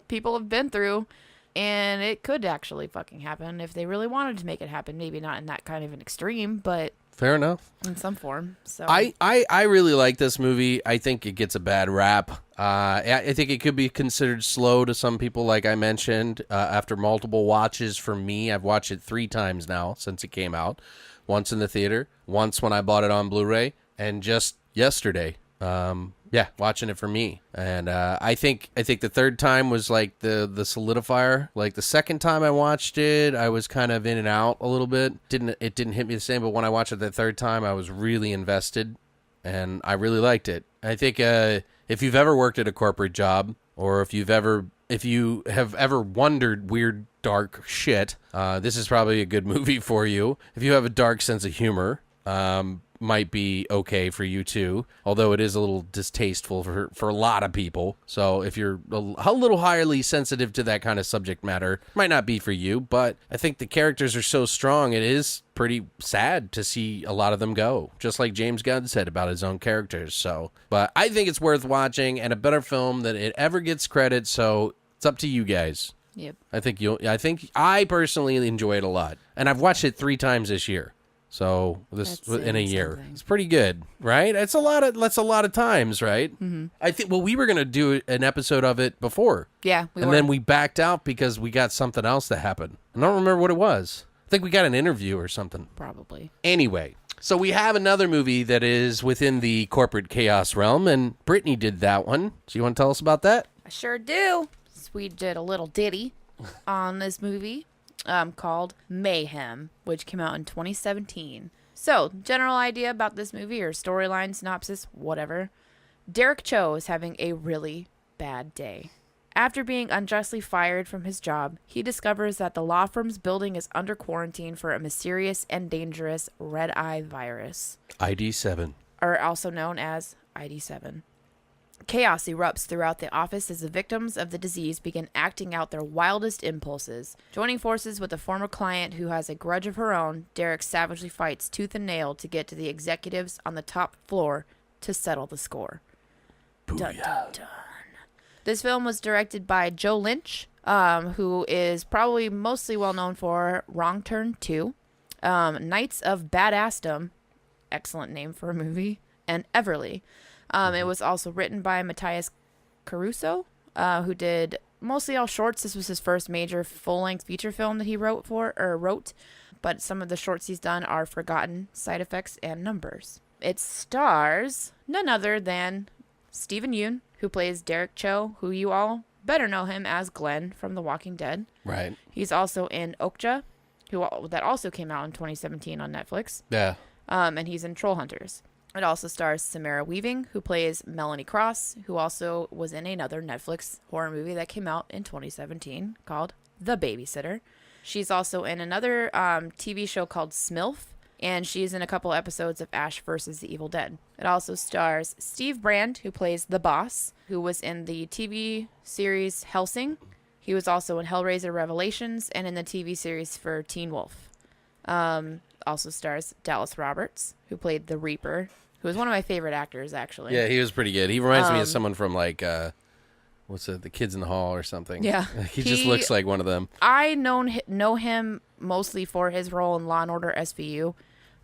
people have been through. And it could actually fucking happen if they really wanted to make it happen. Maybe not in that kind of an extreme, but fair enough. In some form. So I really like this movie. I think it gets a bad rap. I think it could be considered slow to some people, like I mentioned. After multiple watches, for me, I've watched it 3 times now since it came out. Once in the theater, once when I bought it on Blu-ray, and just yesterday. Yeah, watching it for me. And I think the 3rd time was like the solidifier. Like the 2nd time I watched it, I was kind of in and out a little bit. It didn't hit me the same, but when I watched it the 3rd time, I was really invested and I really liked it. I think if you've ever worked at a corporate job, or if you have ever wondered weird dark shit, this is probably a good movie for you. If you have a dark sense of humor, might be okay for you too, although it is a little distasteful for a lot of people. So if you're a little highly sensitive to that kind of subject matter, might not be for you. But I think the characters are so strong, it is pretty sad to see a lot of them go, just like James Gunn said about his own characters. So, but I think it's worth watching and a better film than it ever gets credit. So it's up to you guys. Yep. I think I personally enjoy it a lot, and I've watched it 3 times this year. So this That's in a year, something. it's pretty good, right? That's a lot of times, right? Mm-hmm. I think. Well, we were gonna do an episode of it before, Yeah, and then we backed out because we got something else that happened. I don't remember what it was. I think we got an interview or something. Probably. Anyway, so we have another movie that is within the corporate chaos realm, and Brittany did that one. So you want to tell us about that? I sure do. So we did a little ditty on this movie called Mayhem, which came out in 2017. So, general idea about this movie or storyline, synopsis, whatever. Derek Cho is having a really bad day. After being unjustly fired from his job, he discovers that the law firm's building is under quarantine for a mysterious and dangerous red-eye virus. ID7. Or also known as ID7. Chaos erupts throughout the office as the victims of the disease begin acting out their wildest impulses. Joining forces with a former client who has a grudge of her own, Derek savagely fights tooth and nail to get to the executives on the top floor to settle the score. Dun, dun, dun. This film was directed by Joe Lynch, who is probably mostly well known for Wrong Turn 2, Knights of Badassdom, excellent name for a movie, and Everly. It was also written by Matthias Caruso, who did mostly all shorts. This was his first major full-length feature film that he wrote. But some of the shorts he's done are Forgotten, Side Effects, and Numbers. It stars none other than Steven Yeun, who plays Derek Cho, who you all better know him as Glen from The Walking Dead. Right. He's also in Okja, that also came out in 2017 on Netflix. Yeah. And he's in Troll Hunters. It also stars Samara Weaving, who plays Melanie Cross, who also was in another Netflix horror movie that came out in 2017 called The Babysitter. She's also in another TV show called Smilf, and she's in a couple episodes of Ash vs. the Evil Dead. It also stars Steve Brand, who plays the boss, who was in the TV series Hellsing. He was also in Hellraiser Revelations and in the TV series for Teen Wolf. Also stars Dallas Roberts, who played the Reaper, who was one of my favorite actors, actually. Yeah, he was pretty good. He reminds me of someone from, like, what's it, The Kids in the Hall or something. Yeah. He just looks like one of them. I know him mostly for his role in Law & Order SVU,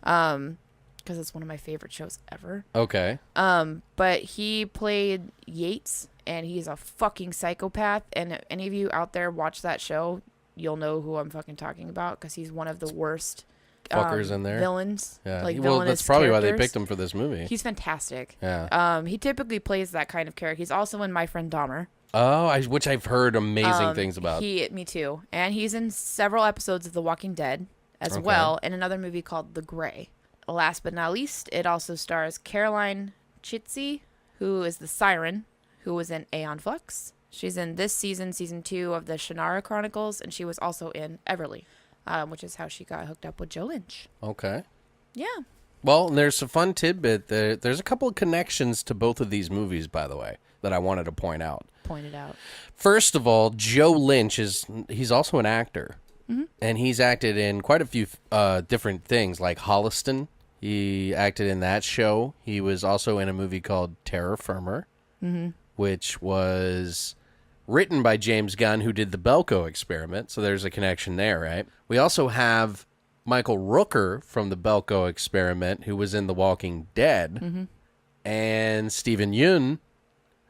because it's one of my favorite shows ever. Okay. But he played Yates, and he's a fucking psychopath, and if any of you out there watch that show, you'll know who I'm fucking talking about, because he's one of the worst fuckers in there. Villains. Yeah. Like well, villainous that's probably characters. why they picked him for this movie. He's fantastic. Yeah. He typically plays that kind of character. He's also in My Friend Dahmer. Oh, which I've heard amazing things about. Me too. And he's in several episodes of The Walking Dead as well, and another movie called The Grey. Last but not least, it also stars Caroline Chitzy, who is the Siren, who was in Aeon Flux. She's in this season 2 of the Shannara Chronicles, and she was also in Everly, which is how she got hooked up with Joe Lynch. Okay. Yeah. Well, there's a fun tidbit. There's a couple of connections to both of these movies, by the way, that I wanted to point out. Pointed out. First of all, Joe Lynch he's also an actor. Mm-hmm. And he's acted in quite a few different things, like Holliston. He acted in that show. He was also in a movie called Terror Firmer, which was written by James Gunn, who did the Belko Experiment. So there's a connection there, right? We also have Michael Rooker from the Belko Experiment, who was in The Walking Dead, and Steven Yeun,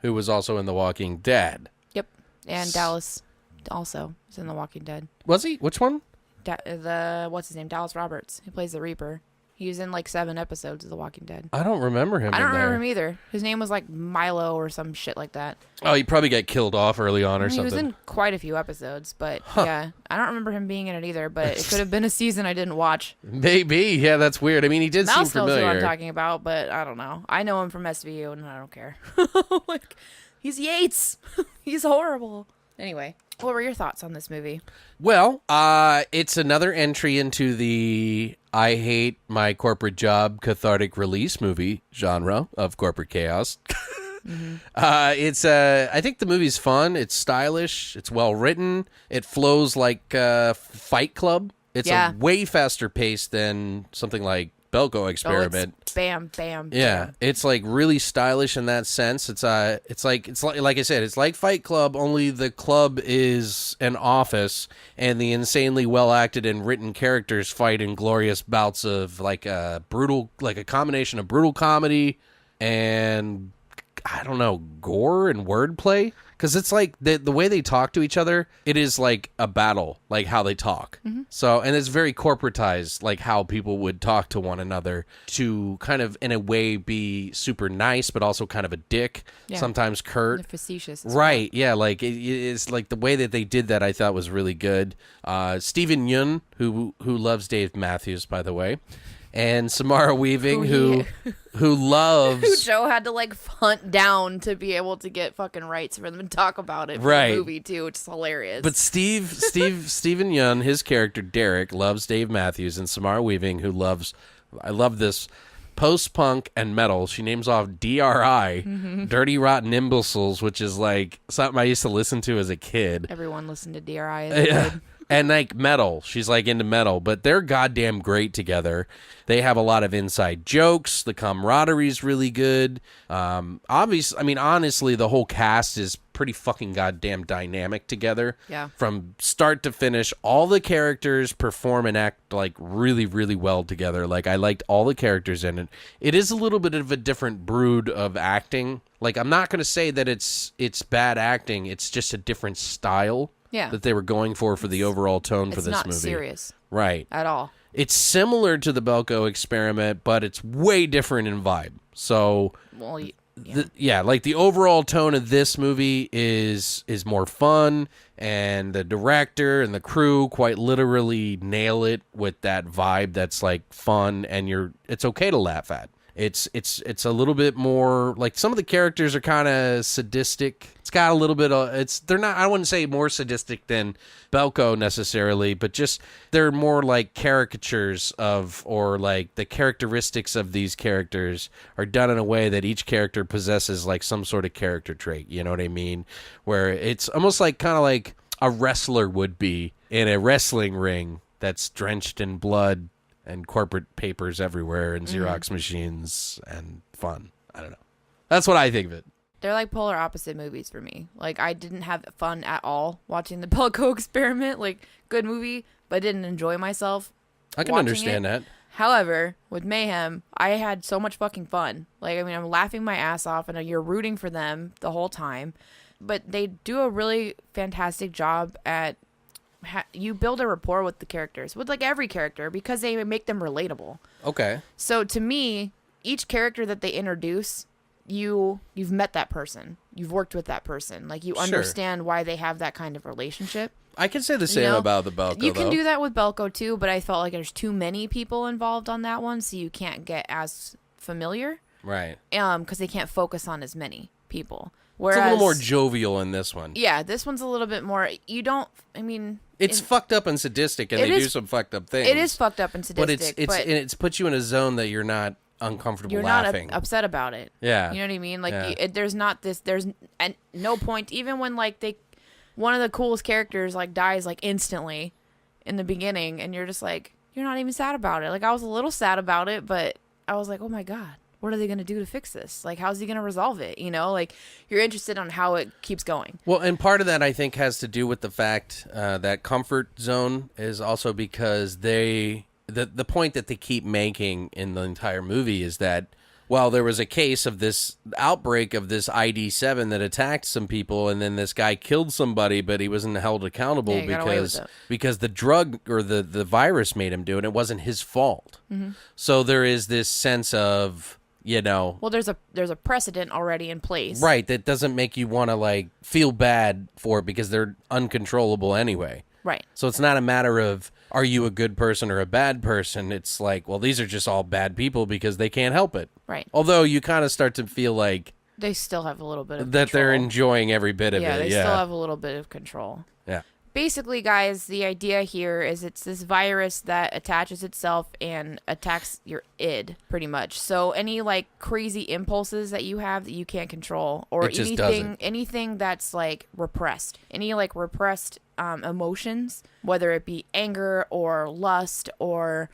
who was also in The Walking Dead. Yep. And Dallas also is in The Walking Dead. Was he? Which one? What's his name? Dallas Roberts. He plays the Reaper. He was in like 7 episodes of The Walking Dead. I don't remember him. I don't remember him either. His name was like Milo or some shit like that. Oh, he probably got killed off early on or something. He was in quite a few episodes, but yeah, I don't remember him being in it either. But it could have been a season I didn't watch. Maybe, yeah, that's weird. I mean, he did Mouse seem knows familiar. who I'm talking about, but I don't know. I know him from SVU, and I don't care. Like, he's Yates. He's horrible. Anyway, what were your thoughts on this movie? Well, it's another entry into the I hate my corporate job cathartic release movie genre of corporate chaos. I think the movie's fun. It's stylish. It's well written. It flows like Fight Club. It's a way faster pace than something like Belko Experiment. It's bam, bam, Yeah, bam. it's like really stylish in that sense. It's like I said, it's like Fight Club, only the club is an office, and the insanely well acted and written characters fight in glorious bouts of like a combination of brutal comedy and I don't know, gore and wordplay. Because it's like the way they talk to each other, it is like a battle, like how they talk. Mm-hmm. So, and it's very corporatized, like how people would talk to one another to kind of, in a way, be super nice, but also kind of a dick, sometimes curt. They're facetious. Right, yeah, like it's like the way that they did that I thought was really good. Steven Yeun, who loves Dave Matthews, by the way. And Samara Weaving, who loves... Who Joe had to, like, hunt down to be able to get fucking rights for them to talk about it for the movie, too, which is hilarious. But Steven Yeun, his character, Derek, loves Dave Matthews, and Samara Weaving, who loves... I love this... post-punk and metal. She names off DRI, Dirty Rotten Imbeciles, which is, like, something I used to listen to as a kid. Everyone listened to DRI as a kid. And like metal, she's like into metal, but they're goddamn great together. They have a lot of inside jokes. The camaraderie's really good. Honestly, the whole cast is pretty fucking goddamn dynamic together. Yeah. From start to finish, all the characters perform and act like really, really well together. Like I liked all the characters in it. It is a little bit of a different brood of acting. Like I'm not going to say that it's bad acting. It's just a different style. Yeah. That they were going for the overall tone for this movie. It's not serious. Right. At all. It's similar to the Belko Experiment, but it's way different in vibe. So, well, like the overall tone of this movie is more fun, and the director and the crew quite literally nail it with that vibe that's like fun, and it's okay to laugh at. It's a little bit more like some of the characters are kind of sadistic. It's got a little bit of they're not, I wouldn't say more sadistic than Belko necessarily, but just they're more like caricatures of, or like the characteristics of these characters are done in a way that each character possesses like some sort of character trait. You know what I mean? Where it's almost like kind of like a wrestler would be in a wrestling ring that's drenched in blood and corporate papers everywhere and Xerox machines and fun. I don't know. That's what I think of it. They're like polar opposite movies for me. Like I didn't have fun at all watching the Belko Experiment. Like good movie, but I didn't enjoy myself. I can understand that. However, with Mayhem, I had so much fucking fun. Like I mean, I'm laughing my ass off and you're rooting for them the whole time. But they do a really fantastic job at you build a rapport with the characters, with like every character, because they make them relatable. Okay. So to me, each character that they introduce, you've met that person, you've worked with that person, like you understand why they have that kind of relationship. I can say the same about the Belko. You can do that with Belko too, but I felt like there's too many people involved on that one, so you can't get as familiar. Right. Because they can't focus on as many people. Whereas, it's a little more jovial in this one. Yeah, this one's a little bit more. It's fucked up and sadistic, and they do some fucked up things. It is fucked up and sadistic, but it's put you in a zone that you're not uncomfortable you're laughing. Not upset about it. Yeah, you know what I mean. Like there's no point, even when like one of the coolest characters like dies like instantly in the beginning, and you're just like you're not even sad about it. Like I was a little sad about it, but I was like, oh my god. What are they going to do to fix this? Like, how's he going to resolve it? You know, like you're interested on how it keeps going. Well, and part of that I think has to do with the fact that comfort zone is also because the point that they keep making in the entire movie is that while there was a case of this outbreak of this ID7 that attacked some people, and then this guy killed somebody, but he wasn't held accountable because the drug or the virus made him do it. It wasn't his fault. Mm-hmm. So there is this sense of, you know, well, there's a precedent already in place, right? That doesn't make you want to like feel bad for it because they're uncontrollable anyway, right? So it's not a matter of are you a good person or a bad person. It's like, well, these are just all bad people because they can't help it, right? Although you kind of start to feel like they still have a little bit of that control. They're enjoying every bit of it. Yeah, they still have a little bit of control. Yeah. Basically, guys, the idea here is it's this virus that attaches itself and attacks your id, pretty much. So any like crazy impulses that you have that you can't control, or anything that's like repressed, any like repressed emotions, whether it be anger or lust or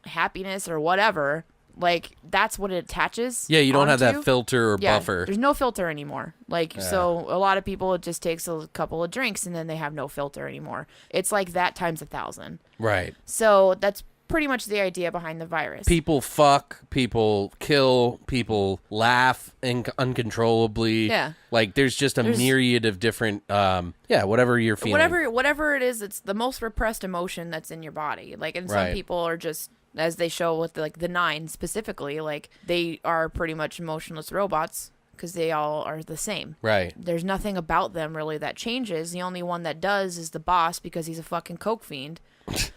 happiness or whatever, like that's what it attaches. Yeah, you don't have onto. that filter or buffer. There's no filter anymore. Like, so a lot of people, it just takes a couple of drinks and then they have no filter anymore. It's like that times 1,000. Right. So that's pretty much the idea behind the virus. People fuck, people kill, people laugh uncontrollably. Yeah. Like, there's just a myriad of different, whatever you're feeling. Whatever it is, it's the most repressed emotion that's in your body. Like, and some people are just, as they show with the 9 specifically, like they are pretty much emotionless robots because they all are the same. Right. There's nothing about them really that changes. The only one that does is the boss because he's a fucking coke fiend.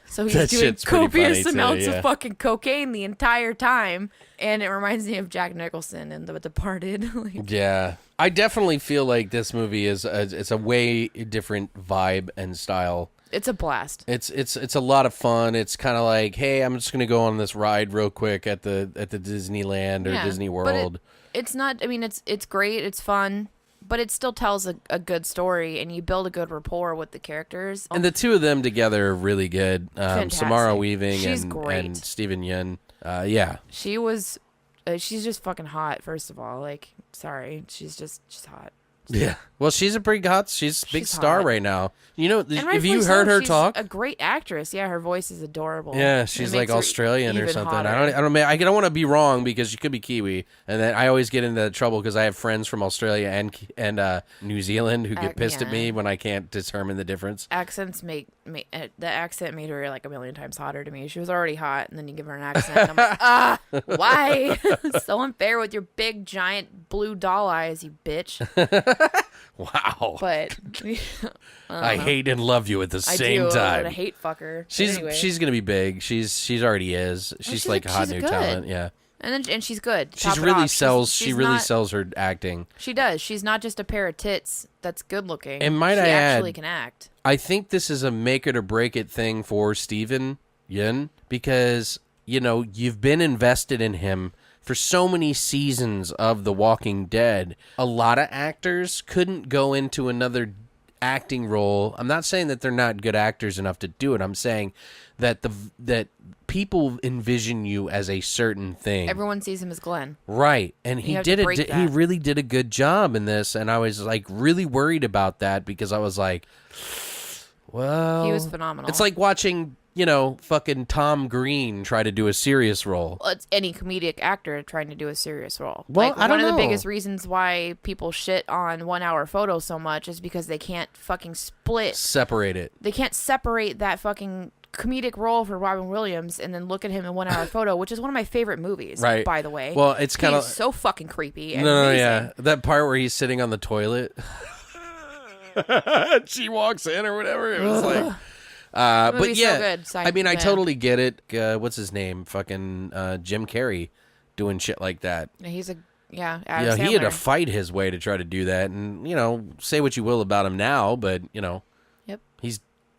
So he's doing copious amounts of fucking cocaine the entire time. And it reminds me of Jack Nicholson in The Departed. Yeah. I definitely feel like this movie is it's a way different vibe and style. It's a blast. It's a lot of fun. It's kind of like, hey, I'm just gonna go on this ride real quick at the Disneyland or Disney World. It's not. I mean, it's great. It's fun, but it still tells a good story, and you build a good rapport with the characters. And the two of them together are really good. Samara Weaving and Steven Yeun. Yeah. She's just fucking hot. First of all, like, sorry, she's hot. Yeah. Well, she's a pretty hot. She's a big star right now. You know, have you so, heard her she's talk? A great actress. Yeah, her voice is adorable. Yeah, she's like Australian or something. Hotter. I don't want to be wrong because she could be Kiwi, and then I always get into trouble because I have friends from Australia and New Zealand who get pissed at me when I can't determine the difference. Accents the accent made her like a million times hotter to me. She was already hot, and then you give her an accent. And I'm like, why? So unfair with your big giant blue doll eyes, you bitch. Wow. But I hate and love you at the same time. I hate fucker. She's gonna be big. She's already is. She's like a hot new talent. Yeah. And she's good. She really sells her acting. She does. She's not just a pair of tits that's good looking. And she actually can act. I think this is a make it or break it thing for Steven Yeun because, you know, you've been invested in him for so many seasons of The Walking Dead. A lot of actors couldn't go into another acting role. I'm not saying that they're not good actors enough to do it. I'm saying that that people envision you as a certain thing. Everyone sees him as Glen. Right. And he really did a good job in this, and I was like really worried about that because I was like, well, he was phenomenal. It's like watching, you know, fucking Tom Green try to do a serious role. Well, it's any comedic actor trying to do a serious role. Well, like, I don't know. One of the biggest reasons why people shit on 1 hour photo so much is because they can't fucking separate it. They can't separate that fucking comedic role for Robin Williams and then look at him in 1 hour photo, which is one of my favorite movies, right? By the way. Well, it's kind of so fucking creepy. And no, yeah, that part where he's sitting on the toilet. She walks in or whatever. It was like, but yeah, so I mean, I totally get it. What's his name? Fucking Jim Carrey doing shit like that. He's a he had to fight his way to try to do that, and you know, say what you will about him now, but you know,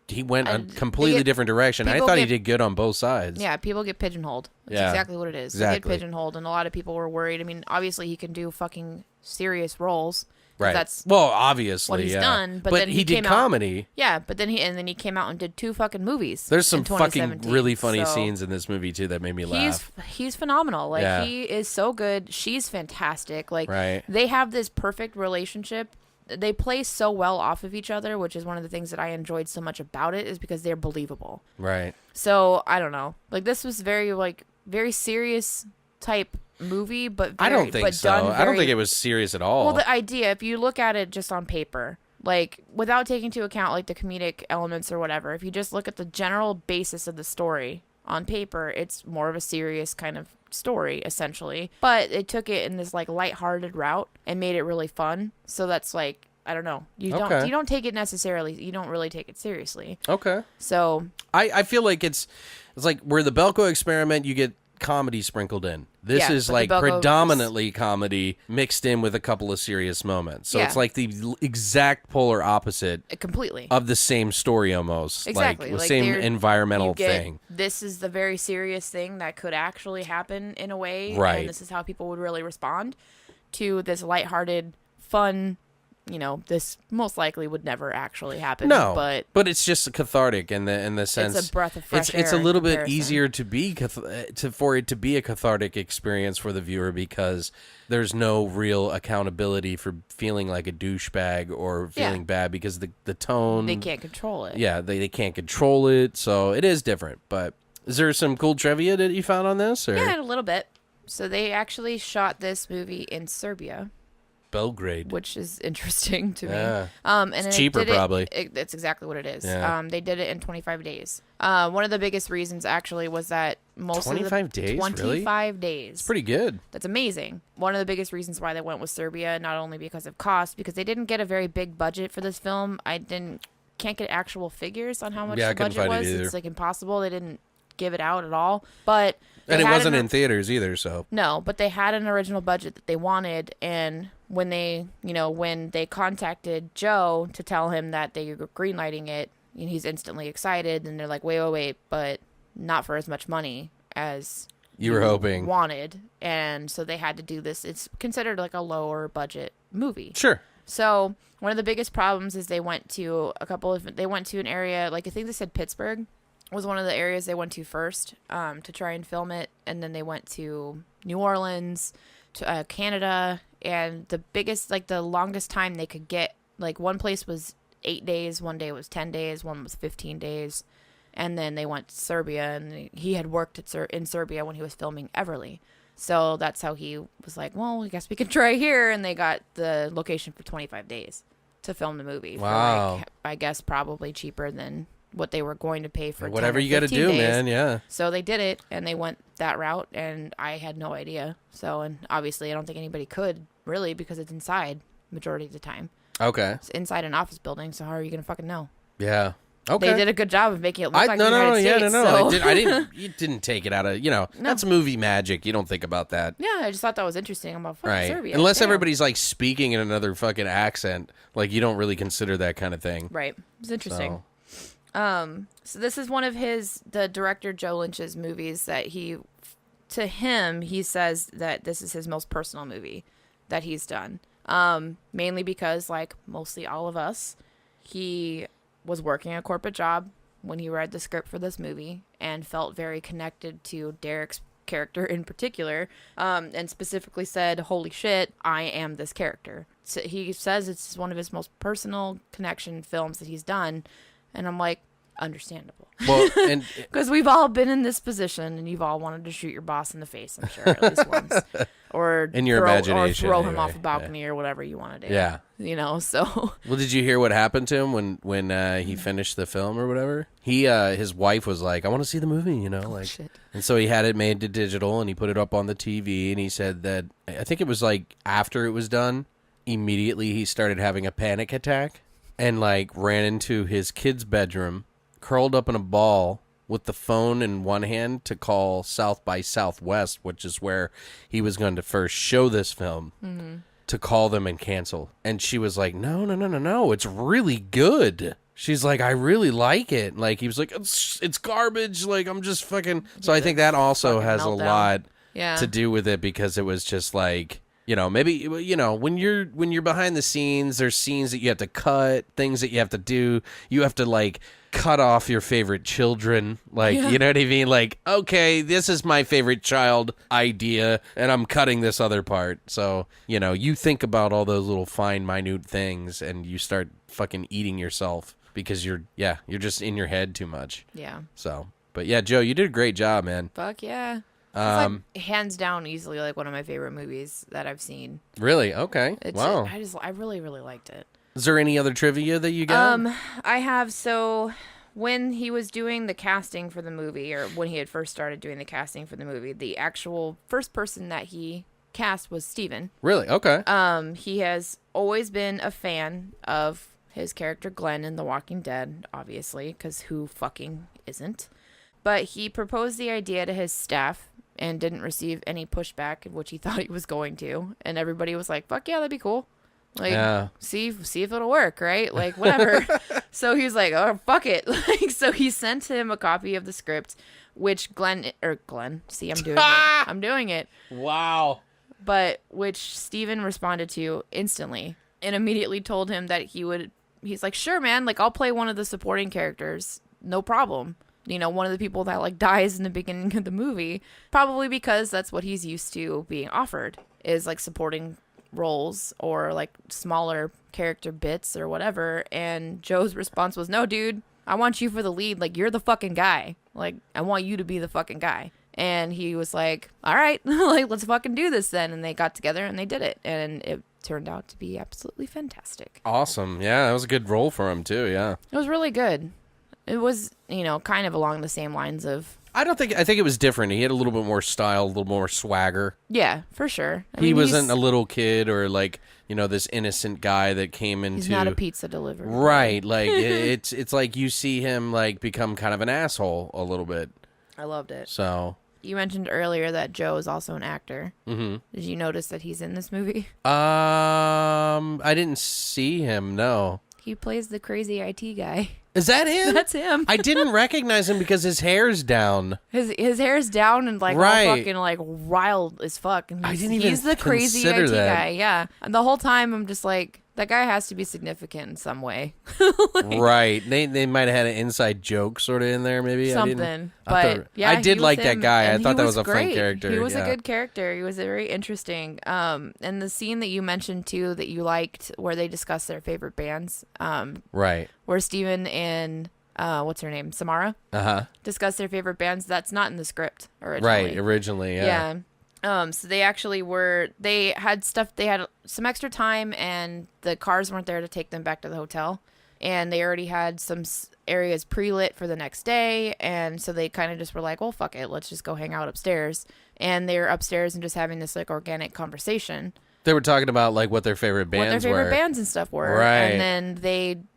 he went a completely different direction. I thought he did good on both sides. Yeah, people get pigeonholed. That's exactly what it is. Exactly. They get pigeonholed, and a lot of people were worried. I mean, obviously he can do fucking serious roles. Right. That's obviously what he's done. But then he did comedy. But then he came out and did 2 fucking movies. There's some fucking really funny scenes in this movie too that made me laugh. He's phenomenal. Like he is so good. She's fantastic. Like they have this perfect relationship. They play so well off of each other, which is one of the things that I enjoyed so much about it, is because they're believable. Right. So I don't know. Like this was very serious type movie, but I don't think so. I don't think it was serious at all. Well, the idea, if you look at it just on paper, like without taking into account like the comedic elements or whatever, if you just look at the general basis of the story on paper, it's more of a serious kind of story essentially. But they took it in this like lighthearted route and made it really fun. So that's like, I don't know. You don't take it necessarily. You don't really take it seriously. Okay. So I feel like it's like where the Belko Experiment, you get comedy sprinkled in. This is like predominantly comedy mixed in with a couple of serious moments. So it's like the exact polar opposite completely of the same story almost. Exactly. Like the same environmental thing. This is the very serious thing that could actually happen in a way. Right. And this is how people would really respond to this lighthearted, fun this most likely would never actually happen. No, but it's just cathartic in the sense it's a breath of fresh air. It's a little bit comparison. easier for it to be a cathartic experience for the viewer because there's no real accountability for feeling like a douchebag or feeling bad because the tone, they can't control it. Yeah, they can't control it, so it is different. But is there some cool trivia that you found on this? Or? Yeah, a little bit. So they actually shot this movie in Serbia. Belgrade, which is interesting to me. And it's cheaper, probably. That's exactly what it is. Yeah. They did it in 25 days. One of the biggest reasons actually was that most 25 of the days, 25 really? days. It's pretty good. That's amazing. One of the biggest reasons why they went with Serbia, not only because of cost, because they didn't get a very big budget for this film. Can't get actual figures on how much the budget was. It's like impossible. They didn't give it out at all. But and it wasn't in theaters either, so. No, but they had an original budget that they wanted, and when they contacted Joe to tell him that they were greenlighting it, he's instantly excited, and they're like, wait, but not for as much money as you were hoping wanted, and so they had to do this. It's considered like a lower budget movie. Sure. So one of the biggest problems is they went to an area, like I think they said Pittsburgh was one of the areas they went to first to try and film it, and then they went to New Orleans, to Canada, and the biggest, like the longest time they could get, like one place was 8 days, one day was 10 days, one was 15 days, and then they went to Serbia, and he had worked in Serbia when he was filming Everly. So that's how he was like, well, I guess we could try here, and they got the location for 25 days to film the movie. Wow. For like, I guess probably cheaper than what they were going to pay for whatever 10 or you got to 15 do, days. man. Yeah. So they did it, and they went that route, and I had no idea. So, and obviously I don't think anybody could really, because it's inside majority of the time. Okay. It's inside an office building, so how are you going to fucking know? Yeah. Okay. They did a good job of making it look like the United States. No. So. I didn't. You didn't take it out of That's movie magic. You don't think about that. Yeah, I just thought that was interesting. I'm about fucking Right. Serbia. Unless Damn. everybody's like speaking in another fucking accent, like you don't really consider that kind of thing. Right. It's interesting. So this is one of the director Joe Lynch's movies that he says that this is his most personal movie that he's done. Mainly because, like mostly all of us, he was working a corporate job when he read the script for this movie and felt very connected to Derek's character in particular, and specifically said, holy shit, I am this character. So he says it's one of his most personal connection films that he's done, and I'm like, understandable. Well, and because we've all been in this position, and you've all wanted to shoot your boss in the face, I'm sure, at least once, or in your imagination, or throw him anyway. off a balcony or whatever you want to do. Yeah, So. Well, did you hear what happened to him when he finished the film or whatever? His wife was like, I want to see the movie, like, shit. And so he had it made to digital, and he put it up on the TV, and he said that I think it was like after it was done, immediately he started having a panic attack and like ran into his kid's bedroom, curled up in a ball with the phone in one hand to call South by Southwest, which is where he was going to first show this film, to call them and cancel. And she was like, no, it's really good. She's like, I really like it. Like, he was like, it's garbage. Like, I'm just fucking. So I think that also has a lot to do with it, because it was just like, maybe, when you're behind the scenes, there's scenes that you have to cut, things that you have to do. You have to like cut off your favorite children. Like, you know what I mean? Like, okay, this is my favorite child idea, and I'm cutting this other part. So, you think about all those little fine, minute things, and you start fucking eating yourself because you're just in your head too much. Yeah. So, but yeah, Joe, you did a great job, man. Fuck yeah. It's like hands down easily like one of my favorite movies that I've seen. Really? Okay. Wow. I really, really liked it. Is there any other trivia that you got? I have. So when he was doing the casting for the movie, or when he had first started doing the casting for the movie, the actual first person that he cast was Steven. Really? Okay. He has always been a fan of his character Glen in The Walking Dead, obviously, because who fucking isn't? But he proposed the idea to his staff and didn't receive any pushback, which he thought he was going to. And everybody was like, fuck yeah, that'd be cool. Like, see if it'll work, right? Like, whatever. So he was like, oh, fuck it. Like, so he sent him a copy of the script, which Glen, see, I'm doing it. I'm doing it. Wow. But which Steven responded to instantly and immediately told him that he's like, sure, man, like, I'll play one of the supporting characters. No problem. You know, one of the people that, like, dies in the beginning of the movie, probably because that's what he's used to being offered, is, like, supporting roles or, like, smaller character bits or whatever. And Joe's response was, no, dude, I want you for the lead. Like, you're the fucking guy. Like, I want you to be the fucking guy. And he was like, all right, like, let's fucking do this then. And they got together and they did it. And it turned out to be absolutely fantastic. Awesome. Yeah, that was a good role for him, too, yeah. It was really good. It was, you know, kind of along the same lines of... I think it was different. He had a little bit more style, a little more swagger. Yeah, for sure. He wasn't a little kid or, like, you know, this innocent guy that came into... He's not a pizza delivery. Right. Like, it's like you see him, like, become kind of an asshole a little bit. I loved it. So... You mentioned earlier that Joe is also an actor. Mm-hmm. Did you notice that he's in this movie? I didn't see him, no. He plays the crazy IT guy. Is that him? That's him. I didn't recognize him because his hair's down. His hair's down and, like, right. all fucking, like, wild as fuck. And I didn't even he's the crazy consider IT that. guy, yeah. And the whole time I'm just like, that guy has to be significant in some way. Right. They might have had an inside joke sort of in there, maybe. Something. I did like that guy. I thought that was a fun character. He was a good character. He was very interesting. And the scene that you mentioned, too, that you liked, where they discuss their favorite bands. Right. Where Steven and... what's her name? Samara? Discuss their favorite bands. That's not in the script originally. Right, originally, yeah. So they actually they had some extra time and the cars weren't there to take them back to the hotel. And they already had some areas pre-lit for the next day. And so they kind of just were like, well, fuck it. Let's just go hang out upstairs. And they were upstairs and just having this, like, organic conversation. They were talking about, like, what their favorite bands bands and stuff were. Right. And then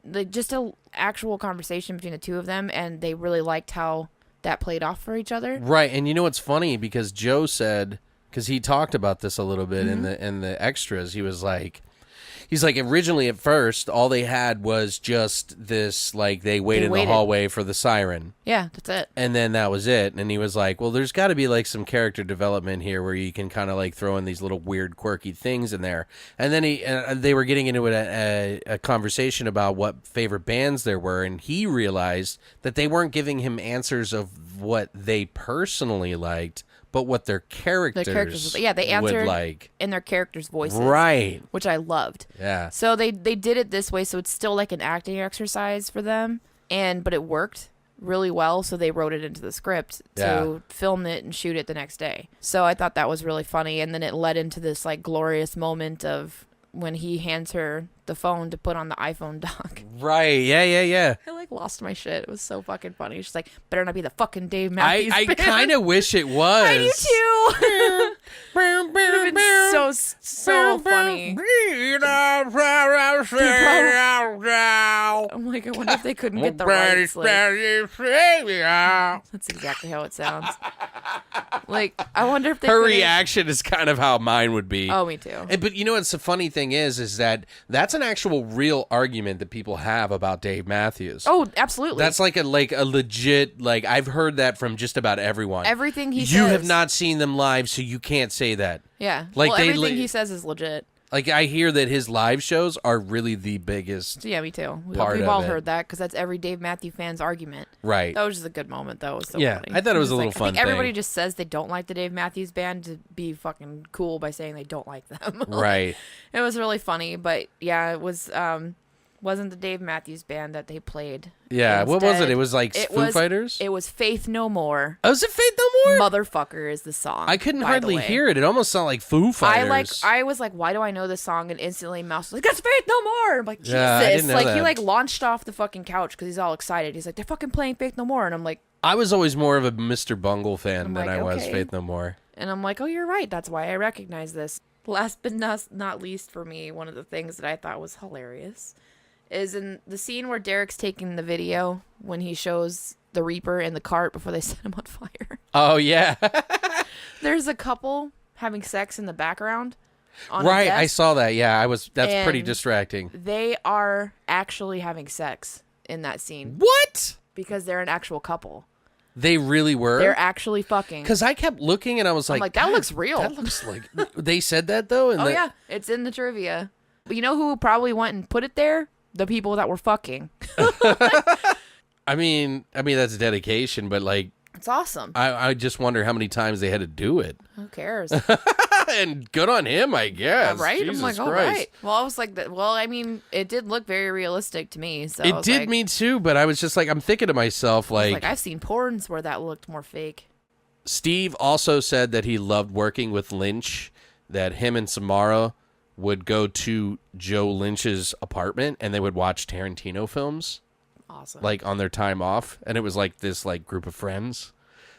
they just a actual conversation between the two of them, and they really liked how that played off for each other. Right. And you know what's funny? Because Joe said, because he talked about this a little bit Mm-hmm. in the extras, he's like, originally at first, all they had was just this, like, they waited in the hallway for the siren. Yeah, that's it. And then that was it. And he was like, well, there's got to be, like, some character development here where you can kind of, like, throw in these little weird, quirky things in there. And then they were getting into a conversation about what favorite bands there were. And he realized that they weren't giving him answers of what they personally liked, but what their characters they answered would like in their characters' voices, right? Which I loved. Yeah. So they did it this way, so it's still like an acting exercise for them, but it worked really well. So they wrote it into the script to film it and shoot it the next day. So I thought that was really funny, and then it led into this, like, glorious moment of when he hands her the phone to put on the iPhone dock. Right. Yeah. I, like, lost my shit. It was so fucking funny. She's like, better not be the fucking Dave Matthews I Band. kind of wish it was. I do too. It would have been so funny. I'm like, I wonder if they couldn't get the rights. That's exactly how it sounds. Like, I wonder if they her reaction is kind of how mine would be. Oh, me too. But you know what's the funny thing is that that's an actual real argument that people have about Dave Matthews. Oh, absolutely. That's like a legit, like, I've heard that from just about everyone. Everything he says. You have not seen them live, so you can't say that. Yeah. Like, everything he says is legit. Like, I hear that his live shows are really the biggest. Yeah, me too. We've of all it. heard that because that's every Dave Matthews fan's argument. Right. That was just a good moment, though. It was so Yeah, funny. I thought it was a little I fun think everybody thing. just says they don't like the Dave Matthews Band to be fucking cool by saying they don't like them. Right. It was really funny, but yeah, it was wasn't the Dave Matthews Band that they played. Yeah, what was it? Instead, It was like Foo Fighters? It was Faith No More. Oh, was it Faith No More? Motherfucker is the song. I couldn't by hardly the way. hear it. It almost sounded like Foo Fighters. I was like, why do I know this song? And instantly Mouse was like, that's Faith No More. I'm like, Jesus. Yeah, I didn't know Like, that. he, like, launched off the fucking couch because he's all excited. He's like, they're fucking playing Faith No More. And I'm like, I was always more of a Mr. Bungle fan I'm than like, I was okay. Faith No More. and I'm like, oh, you're right. That's why I recognize this. Last but not least for me, one of the things that I thought was hilarious is in the scene where Derek's taking the video when he shows the Reaper in the cart before they set him on fire. Oh, yeah. There's a couple having sex in the background. On Right, a I desk. saw that. Yeah, that's pretty And distracting. They are actually having sex in that scene What? because they're an actual couple. They really were? They're actually fucking. Because I kept looking and I was like, I'm like, that "God, looks real." That looks like... They said that, though? Oh, yeah. It's in the trivia. But you know who probably went and put it there? The people that were fucking. I mean that's dedication, but like it's awesome. I just wonder how many times they had to do it. Who cares? And good on him, I guess. Yeah, right? Jesus I'm like, all Christ. right. Well, I was like, well, I mean, it did look very realistic to me. So It did me too, but I was just like, I'm thinking to myself, like I've seen porns where that looked more fake. Steve also said that he loved working with Lynch, that him and Samara would go to Joe Lynch's apartment and they would watch Tarantino films. Awesome. Like on their time off, and it was like this like group of friends,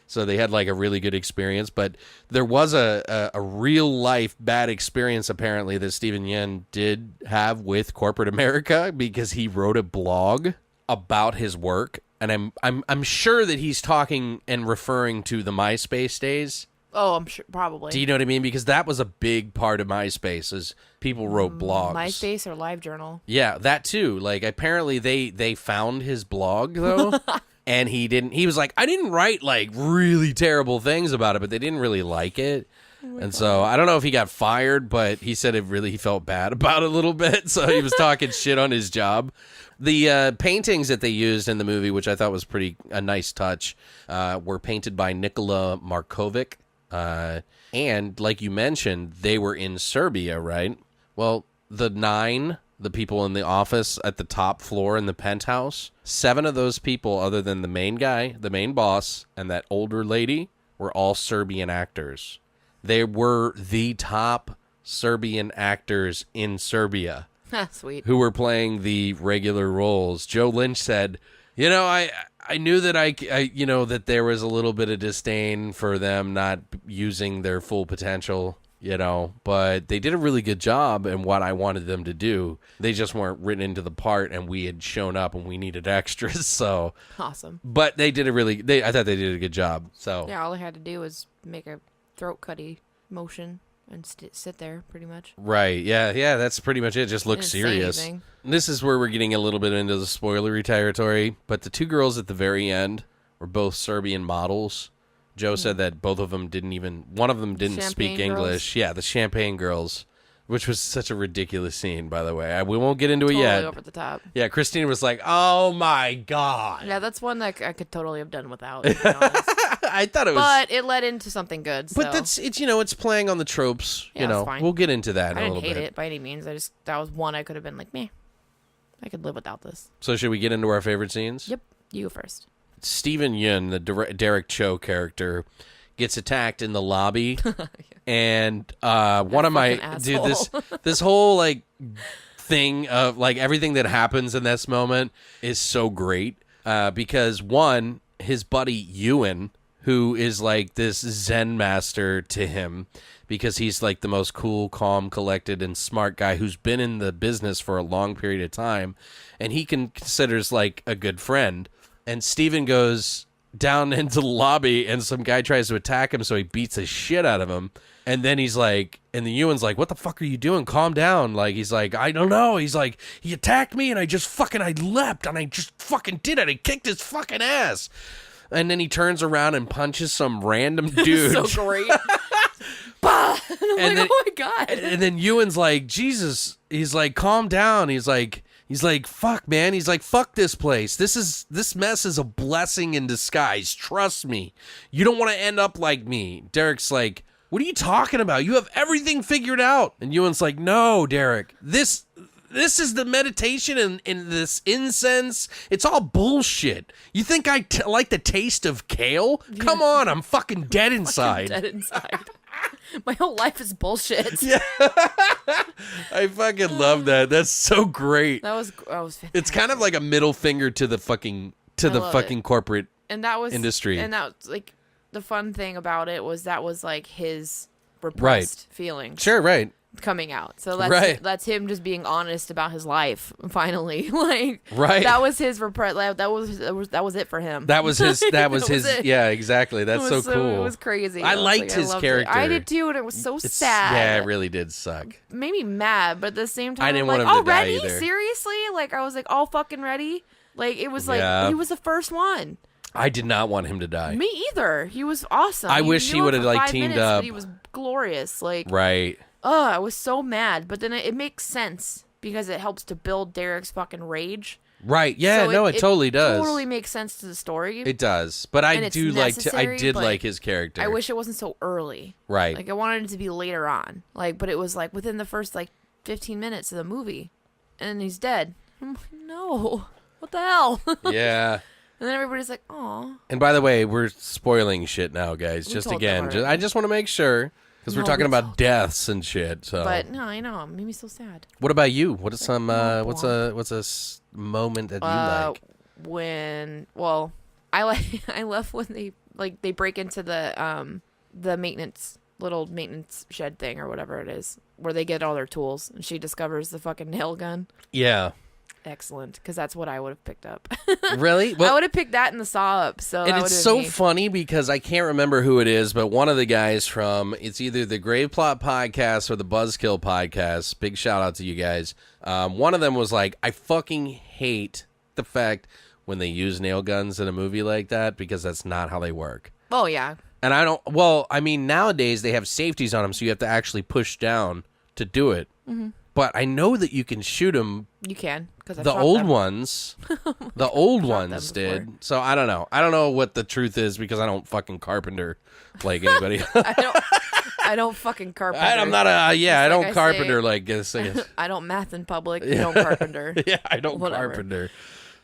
so they had like a really good experience. But there was a real life bad experience apparently that Steven Yeun did have with corporate America, because he wrote a blog about his work, and I'm sure that he's talking and referring to the MySpace days. Oh, I'm sure, probably. Do you know what I mean? Because that was a big part of MySpace, is people wrote blogs. MySpace or LiveJournal. Yeah, that too. Like, apparently they found his blog, though, and he was like, I didn't write, like, really terrible things about it, but they didn't really like it. And so, I don't know if he got fired, but he said he felt bad about it a little bit, so he was talking shit on his job. The paintings that they used in the movie, which I thought was a nice touch, were painted by Nikola Markovic. And like you mentioned, they were in Serbia, right? Well, the people in the office at the top floor in the penthouse, 7 of those people, other than the main guy, the main boss, and that older lady, were all Serbian actors. They were the top Serbian actors in Serbia. Sweet. Who were playing the regular roles. Joe Lynch said, I knew that that there was a little bit of disdain for them not using their full potential, but they did a really good job in what I wanted them to do. They just weren't written into the part, and we had shown up and we needed extras. So awesome. But I thought they did a good job. So yeah, all I had to do was make a throat cutty motion and sit there, pretty much. Right. Yeah. That's pretty much it. Just look serious. This is where we're getting a little bit into the spoilery territory. But the 2 girls at the very end were both Serbian models. Joe said that one of them didn't speak English. Yeah, the Champagne Girls, which was such a ridiculous scene, by the way. We won't get into it yet. Totally over the top. Yeah, Christina was like, "Oh my god." Yeah, that's one that I could totally have done without, to be honest. I thought it was, but it led into something good. So. But it's playing on the tropes. Yeah, it's fine. We'll get into that in a little bit. I didn't hate it by any means. That was one I could have been like, meh, I could live without this. So should we get into our favorite scenes? Yep, you go first. Steven Yeun, the Derek Cho character, gets attacked in the lobby, and one of my this whole like thing of like everything that happens in this moment is so great because one, his buddy Yeun, who is like this Zen master to him because he's like the most cool, calm, collected, and smart guy who's been in the business for a long period of time, and he considers like a good friend. And Steven goes down into the lobby, and some guy tries to attack him, so he beats the shit out of him. And then he's like, and the Ewan's like, what the fuck are you doing? Calm down. Like, he's like, I don't know. He's like, he attacked me, and I leapt, and I just fucking did it. I kicked his fucking ass. And then he turns around and punches some random dude. So great. Bah! And like, oh my God. And then Ewan's like, Jesus. He's like, calm down. He's like, fuck, man. He's like, fuck this place. This mess is a blessing in disguise. Trust me. You don't want to end up like me. Derek's like, what are you talking about? You have everything figured out. And Ewan's like, no, Derek. This is the meditation and this incense. It's all bullshit. You think I like the taste of kale? Come on, I'm fucking dead inside. Dead inside. My whole life is bullshit. Yeah. I fucking love that. That's so great. That was fantastic. It's kind of like a middle finger to the fucking corporate industry. And that was like the fun thing about it was that was like his repressed feelings. Sure, right. Coming out. So that's him just being honest about his life finally. Like that was his that was it for him. That was his yeah, exactly. That's so cool. It was crazy. I liked his character. I did too, and it was so sad. Yeah, it really did suck. Made me mad, but at the same time I didn't I'm want like, him to die ready? either. Seriously? Like I was like all fucking ready. Like it was like he was the first one. I did not want him to die. Me either. He was awesome. I wish he would have like teamed up. But he was glorious. Like right. I was so mad. But then it makes sense because it helps to build Derek's fucking rage. Right. Yeah, So it totally does. It totally makes sense to the story. It does. But I did like his character. I wish it wasn't so early. Right. Like I wanted it to be later on. Like, but it was like within the first like 15 minutes of the movie. And then he's dead. I'm like, no. What the hell? Yeah. And then everybody's like, "Aw." And by the way, we're spoiling shit now, guys. Just again, I just want to make sure because we're talking about deaths and shit. So, but no, I know, it made me so sad. What about you? What is some? What's a moment that you like? I love when they break into the little maintenance shed thing or whatever it is, where they get all their tools, and she discovers the fucking nail gun. Yeah. Excellent, because that's what I would have picked up. Really? Well, I would have picked that in the Saw Up. So and it's so funny because I can't remember who it is, but one of the guys from it's either the Grave Plot podcast or the Buzzkill podcast. Big shout out to you guys. One of them was like, I fucking hate the fact when they use nail guns in a movie like that because that's not how they work. Oh yeah. And I don't. Well, I mean, nowadays they have safeties on them, so you have to actually push down to do it. Mm-hmm. But I know that you can shoot them. You can, because the old ones, the old ones did. So I don't know. I don't know what the truth is because I don't fucking carpenter like anybody. I don't fucking carpenter. I'm not a I don't carpenter like this. I don't math in public. You don't carpenter. Yeah, I don't carpenter.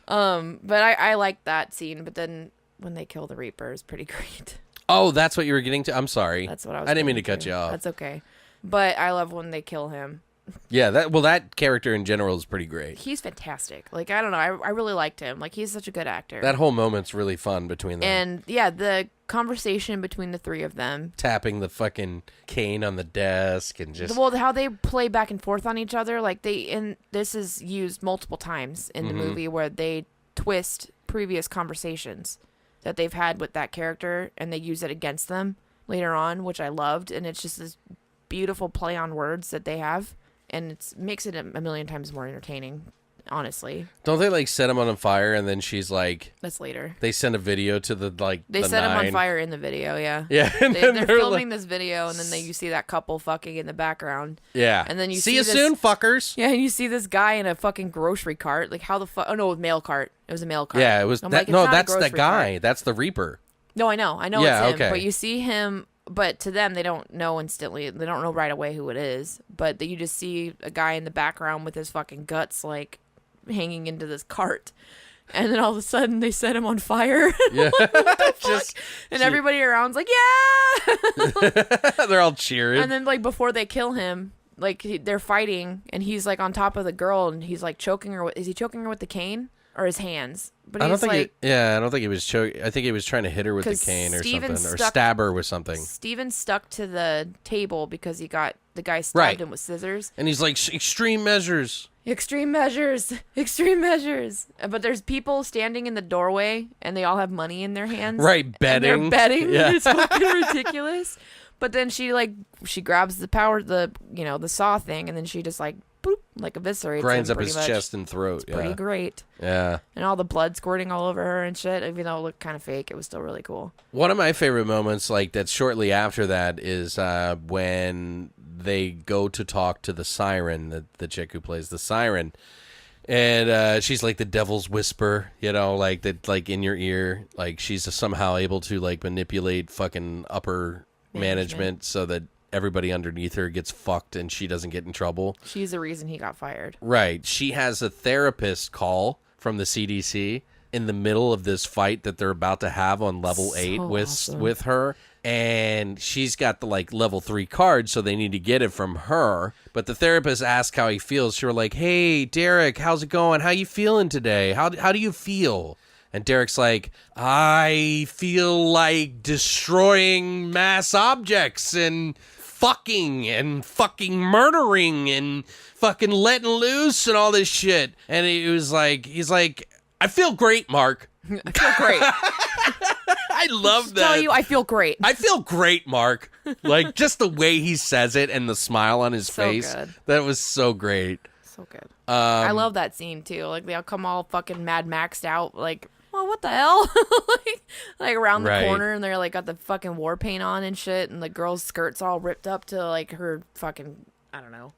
But I like that scene. But then when they kill the Reaper is pretty great. Oh, that's what you were getting to. I'm sorry. That's what I was. I didn't mean to cut you off. That's okay. But I love when they kill him. Yeah, that character in general is pretty great. He's fantastic. Like, I don't know, I really liked him. Like, he's such a good actor. That whole moment's really fun between them. And yeah, the conversation between the three of them, tapping the fucking cane on the desk and just how they play back and forth on each other. Like this is used multiple times in the movie where they twist previous conversations that they've had with that character and they use it against them later on, which I loved. And it's just this beautiful play on words that they have. And it makes it a million times more entertaining, honestly. Don't they like set him on fire and then she's like... That's later. They send a video to the They set him on fire in the video, yeah. Yeah. And they're filming this video and then you see that couple fucking in the background. Yeah. And then you see you soon, fuckers. Yeah, and you see this guy in a fucking grocery cart. Like, how the fuck... Oh, no, it was a mail cart. It was a mail cart. Yeah, it was... That's the guy. Cart. That's the Reaper. No, I know. Yeah, it's him. okay. But you see him... But to them, they don't know instantly. They don't know right away who it is. But you just see a guy in the background with his fucking guts, like, hanging into this cart. And then all of a sudden, they set him on fire. Yeah. And everybody around's like, yeah! They're all cheering. And then, like, before they kill him, like, they're fighting. And he's, like, on top of the girl. And he's, like, choking her. Is he choking her with the cane? Or his hands? But I don't think he was choking. I think he was trying to hit her with the cane or something, or stab her with something. Steven stuck to the table because the guy stabbed him with scissors. And he's like, extreme measures. Extreme measures. Extreme measures. But there's people standing in the doorway and they all have money in their hands. Right, betting. And they're betting. Yeah. It's fucking ridiculous. But then she grabs the saw thing and then she just like boop, like eviscerates grinds him up his chest and throat. It's pretty great. Yeah. And all the blood squirting all over her and shit. Even though it looked kind of fake, it was still really cool. One of my favorite moments, like that's shortly after that, is when they go to talk to the siren, the chick who plays the siren. And she's like the devil's whisper, like that, like in your ear. Like she's somehow able to like manipulate fucking upper management so that everybody underneath her gets fucked and she doesn't get in trouble. She's the reason he got fired. Right. She has a therapist call from the CDC in the middle of this fight that they're about to have on level 8 with her. And she's got the like level 3 card, so they need to get it from her. But the therapist asked how he feels. She was like, "Hey, Derek, how's it going? How you feeling today? How do you feel?" And Derek's like, "I feel like destroying mass objects and fucking murdering and fucking letting loose and all this shit." And he's like, "I feel great, Mark." I feel great. I love that. Tell you, I feel great. I feel great, Mark. Like just the way he says it and the smile on his face. Good. That was so great. So good. I love that scene too. Like they all come all fucking Mad Maxed out. Like, well, what the hell? like around the corner, and they're like got the fucking war paint on and shit, and the girl's skirt's all ripped up to like her fucking, I don't know,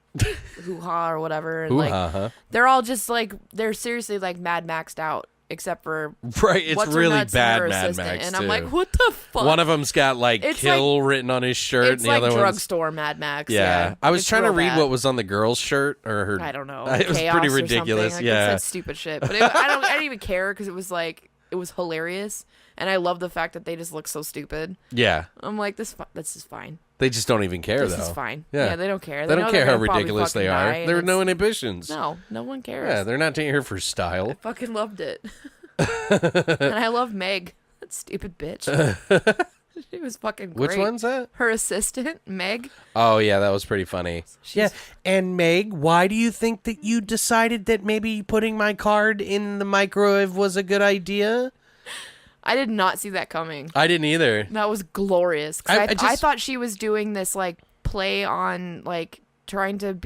hoo-ha or whatever. And like they're all just like, they're seriously like Mad Maxed out. Except for it's really bad Mad Max, and too. I'm like, what the fuck? One of them's got like "kill" written on his shirt, it's and the like other drugstore Mad Max. Yeah, I was trying to read bad. what was on the girl's shirt or her. I don't know. It was pretty ridiculous. Like, yeah, that's stupid shit. But I didn't even care because it was like it was hilarious, and I love the fact that they just look so stupid. Yeah, I'm like, this is fine. They just don't even care, This though. is fine. Yeah. Yeah, they don't care. They don't care how gonna ridiculous they are. There are no inhibitions. No one cares. Yeah, they're not here for style. I fucking loved it. And I love Meg. That stupid bitch. She was fucking great. Which one's that? Her assistant, Meg. Oh, yeah, that was pretty funny. Yeah, and Meg, why do you think that you decided that maybe putting my card in the microwave was a good idea? I did not see that coming. I didn't either. That was glorious. I thought she was doing this like play on like trying to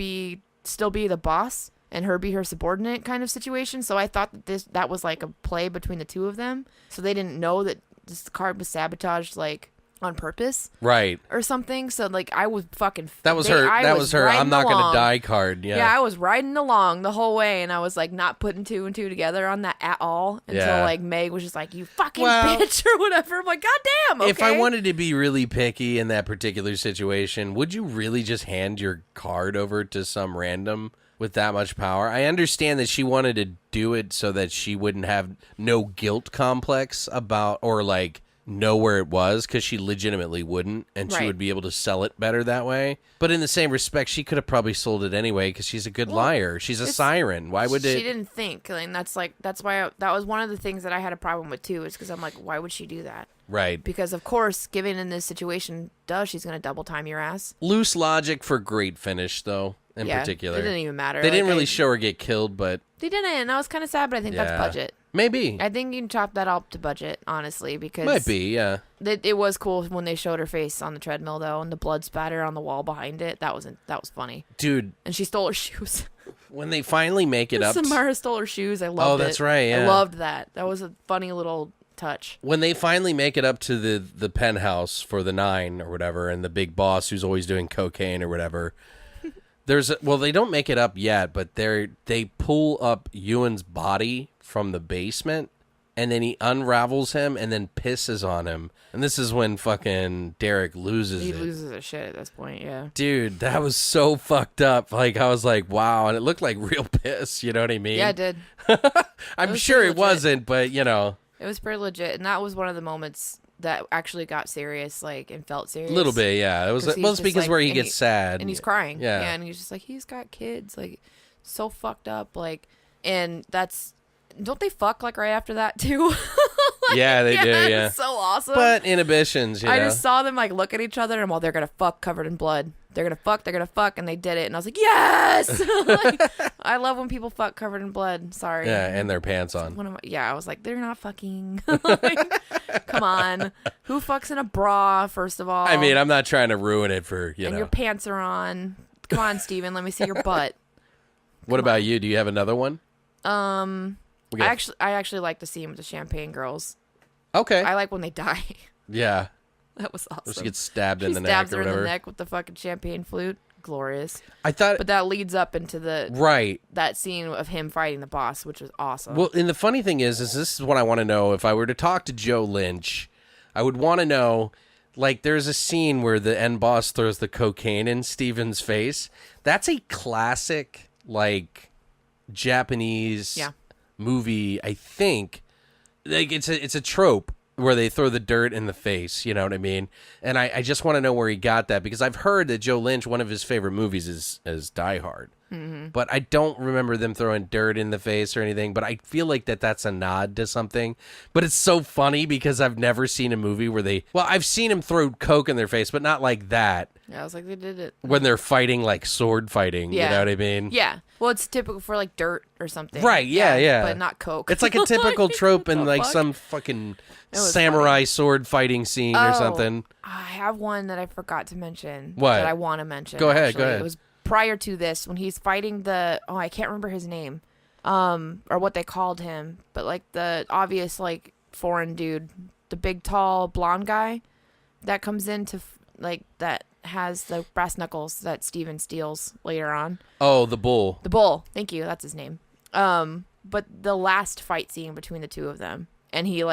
still be the boss and her be her subordinate kind of situation. So I thought that was like a play between the two of them. So they didn't know that this card was sabotaged like on purpose, right, or something. So like I was fucking. That was her. I'm not gonna die card. Yeah. Yeah, I was riding along the whole way, and I was like not putting two and two together on that at all until like Meg was just like, "You fucking bitch" or whatever. I'm like, God damn. Okay. If I wanted to be really picky in that particular situation, would you really just hand your card over to some random with that much power? I understand that she wanted to do it so that she wouldn't have no guilt complex about or like know where it was, because she legitimately wouldn't, and she would be able to sell it better that way. But in the same respect, she could have probably sold it anyway because she's a good liar. She's a siren. Why would it? She didn't think, and that's why that was one of the things that I had a problem with too. Is because I'm like, why would she do that? Right. Because of course, given in this situation, she's gonna double time your ass. Loose logic for great finish, though. In particular, it didn't even matter. They didn't really show her get killed, but they didn't, and I was kind of sad. But I think that's budget. Maybe. I think you can chop that up to budget, honestly, because might be, yeah. It was cool when they showed her face on the treadmill though, and the blood spatter on the wall behind it. That was funny, dude. And she stole her shoes. When they finally make it up, Samara stole her shoes. I loved it. Oh, that's right. Yeah. I loved that. That was a funny little touch. When they finally make it up to the penthouse for the 9 or whatever, and the big boss who's always doing cocaine or whatever. They don't make it up yet, but they pull up Ewan's body from the basement, and then he unravels him and then pisses on him. And this is when fucking Derek loses it. He loses his shit at this point, yeah. Dude, that was so fucked up. Like, I was like, wow. And it looked like real piss, you know what I mean? Yeah, it did. I'm sure it wasn't, but, you know. It was pretty legit, and that was one of the moments that actually got serious, like, and felt serious. A little bit, yeah. It was because like, where he gets sad. And he's crying. Yeah. And he's just like, he's got kids, like, so fucked up, like, and that's, don't they fuck, like, right after that, too? Yeah, they do, yeah. It's so awesome. But inhibitions, you know. I just saw them, like, look at each other, and, well, they're gonna fuck covered in blood. They're gonna fuck, and they did it, and I was like, yes! Like, I love when people fuck covered in blood. Sorry. Yeah, and their pants on. I was like, they're not fucking. Like, come on. Who fucks in a bra, first of all? I mean, I'm not trying to ruin it for, you know. And your pants are on. Come on, Steven, let me see your butt. What about you? Do you have another one? I actually like the scene with the champagne girls. Okay. I like when they die. Yeah. That was awesome. She gets stabbed in the neck or stabs her whatever. in the neck with the fucking champagne flute. Glorious. But that leads up into that scene of him fighting the boss, which was awesome. Well, and the funny thing is this is what I want to know. If I were to talk to Joe Lynch, I would want to know, like, there's a scene where the end boss throws the cocaine in Steven's face. That's a classic, like, Japanese movie, I think. Like, it's a trope where they throw the dirt in the face, you know what I mean? And I just want to know where he got that, because I've heard that Joe Lynch, one of his favorite movies is Die Hard. Mm-hmm. But I don't remember them throwing dirt in the face or anything, but I feel like that's a nod to something. But it's so funny because I've never seen a movie where I've seen him throw coke in their face, but not like that. Yeah, I was like, they did it. When they're fighting, like, sword fighting, you know what I mean? Yeah. Well, it's typical for, like, dirt or something. Right, yeah. But not coke. It's like a typical trope in, like, some fucking samurai sword fighting scene or something. I have one that I forgot to mention. What? That I want to mention. Go ahead. It was prior to this when he's fighting I can't remember his name, or what they called him, but, like, the obvious, like, foreign dude, the big, tall, blonde guy that comes in to, that has the brass knuckles that Steven steals later on. Oh, the bull. The bull. Thank you. That's his name. But the last fight scene between the two of them, and he,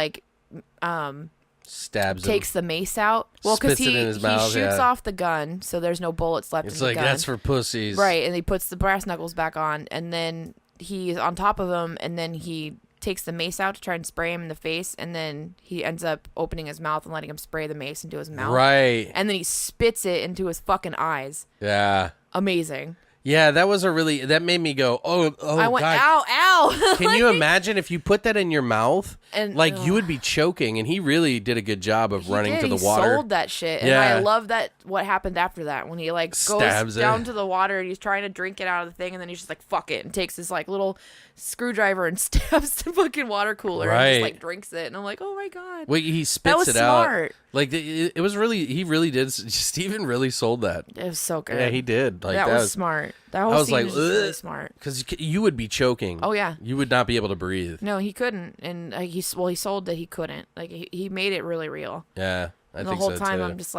stabs takes him. the mace out. Well, because he shoots off the gun, so there's no bullets left in the gun. It's like, that's for pussies. Right, and he puts the brass knuckles back on, and then he's on top of him, and then he takes the mace out to try and spray him in the face, and then he ends up opening his mouth and letting him spray the mace into his mouth. Right. And then he spits it into his fucking eyes. Yeah. Amazing. Yeah, that made me go, oh, I went, God. ow, ow. Can you imagine if you put that in your mouth? And you would be choking, and he really did a good job of running to the water. He sold that shit, and I love that. What happened after that when he goes down to the water and he's trying to drink it out of the thing, and then he's just like, "Fuck it," and takes his little screwdriver and stabs the fucking water cooler and just drinks it, and I'm like, "Oh my God!" Wait, he spits it out. It was really, he really did. Steven really sold that. It was so good. Yeah, he did. That was smart. That whole scene was really smart. Because you would be choking. Oh yeah, you would not be able to breathe. No, he couldn't, and he sold that he couldn't. He made it really real. Yeah, I think so too. The whole time I'm just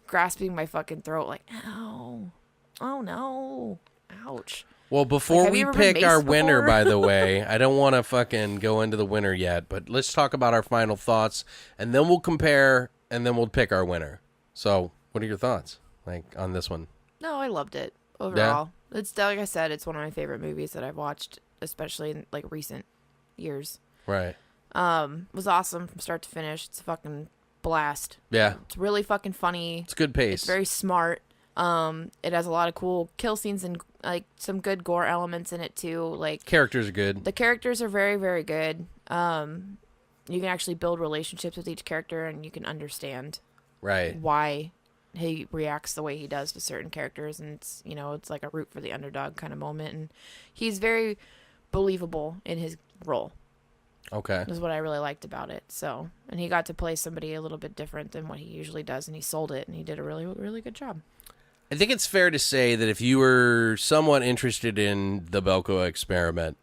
grasping my fucking throat, ow, oh no, ouch. Well, before we pick our winner, by the way, I don't want to fucking go into the winner yet, but let's talk about our final thoughts, and then we'll compare, and then we'll pick our winner. So, what are your thoughts, on this one? No, I loved it overall. Yeah. It's like I said, it's one of my favorite movies that I've watched, especially in recent years. Right. It was awesome from start to finish. It's a fucking blast. Yeah. It's really fucking funny. It's good pace. It's very smart. It has a lot of cool kill scenes and some good gore elements in it too. Characters are good. The characters are very, very good. You can actually build relationships with each character, and you can understand why he reacts the way he does to certain characters, and it's like a root for the underdog kind of moment, and he's very believable in his role. Okay. Is what I really liked about it. So, and he got to play somebody a little bit different than what he usually does, and he sold it, and he did a really, really good job. I think it's fair to say that if you were somewhat interested in the Belko Experiment,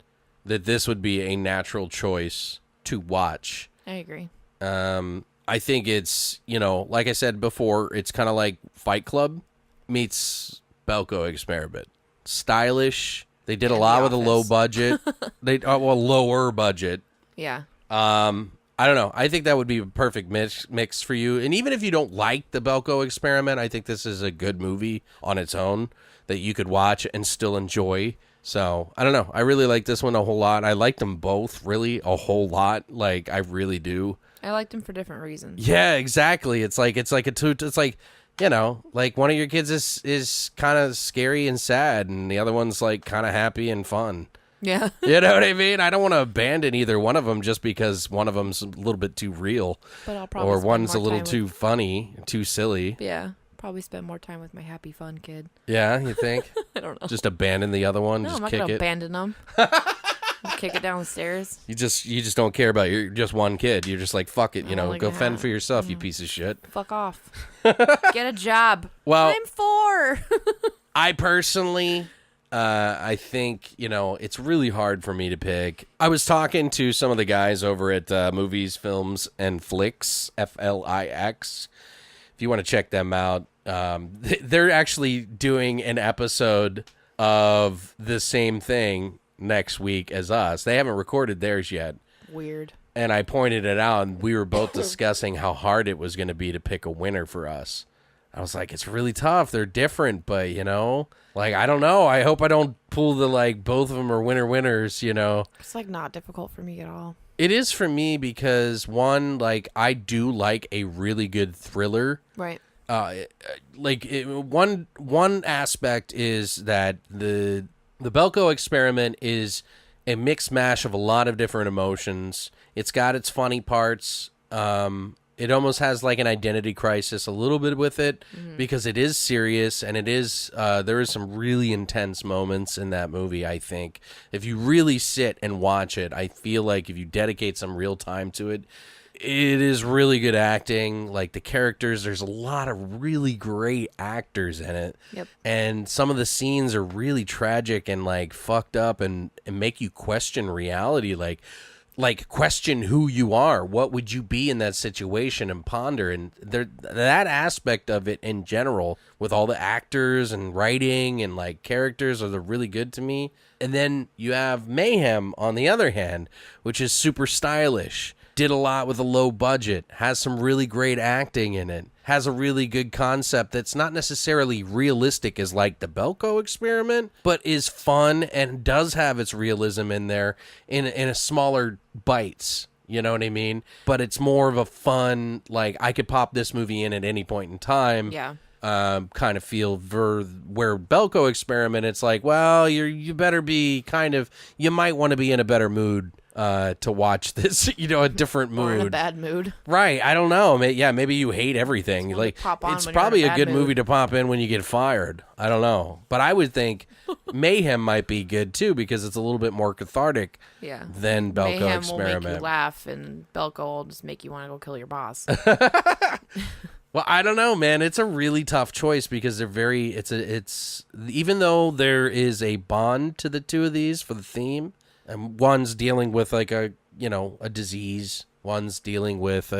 that this would be a natural choice to watch. I agree. I think it's, like I said before, it's kind of like Fight Club meets Belko Experiment. Stylish. They did a lot with a low budget. Lower budget. Yeah. I don't know. I think that would be a perfect mix for you. And even if you don't like the Belko Experiment, I think this is a good movie on its own that you could watch and still enjoy. So, I don't know. I really like this one a whole lot. I like them both really a whole lot. I really do. I liked them for different reasons. Yeah, exactly. It's like one of your kids is kind of scary and sad, and the other one's kind of happy and fun. Yeah. You know what I mean? I don't want to abandon either one of them just because one of them's a little bit too real. But I'll probably or one's a little too funny, too silly. Yeah. Probably spend more time with my happy, fun kid. Yeah, you think? I don't know. Just abandon the other one? No, just I'm not kick going to it? abandon them. Kick it downstairs. You just don't care about just one kid. You're just fuck it, go fend for yourself, you piece of shit. Fuck off. Get a job. Well, I'm 4. I personally, I think, it's really hard for me to pick. I was talking to some of the guys over at Movies, Films, and Flicks, FLIX. If you want to check them out, they're actually doing an episode of the same thing next week as us. They haven't recorded theirs yet. Weird. And I pointed it out, and we were both discussing how hard it was going to be to pick a winner for us. I was like, it's really tough. They're different, but, I don't know. I hope I don't pull the, both of them are winners, It's, not difficult for me at all. It is for me because, one, I do like a really good thriller. Right. One aspect is that the Belko Experiment is a mix mash of a lot of different emotions. It's got its funny parts. It almost has an identity crisis a little bit with it because it is serious, and it is there is some really intense moments in that movie. I think if you really sit and watch it, I feel like if you dedicate some real time to it, it is really good acting. The characters, there's a lot of really great actors in it. Yep. And some of the scenes are really tragic and fucked up and make you question reality. like question who you are. What would you be in that situation and ponder? And that aspect of it in general, with all the actors and writing and like characters, are really good to me. And then you have Mayhem on the other hand, which is super stylish. Did a lot with a low budget, has some really great acting in it, has a really good concept that's not necessarily realistic as like the Belko Experiment, but is fun and does have its realism in there in a smaller bites. You know what I mean? But it's more of a fun, like, I could pop this movie in at any point in time. Yeah. Kind of feel where Belko Experiment, it's like, well, you better be you might want to be in a better mood to watch this, a different mood. Or in a bad mood. Right. I don't know. Maybe you hate everything. Like, it's probably a good movie to pop in when you get fired. I don't know. But I would think Mayhem might be good too, because it's a little bit more cathartic than Belko Mayhem Experiment. will make you laugh, and Belko will just make you want to go kill your boss. Well, I don't know, man. It's a really tough choice because it's even though there is a bond to the two of these for the theme, and one's dealing with like a disease, one's dealing with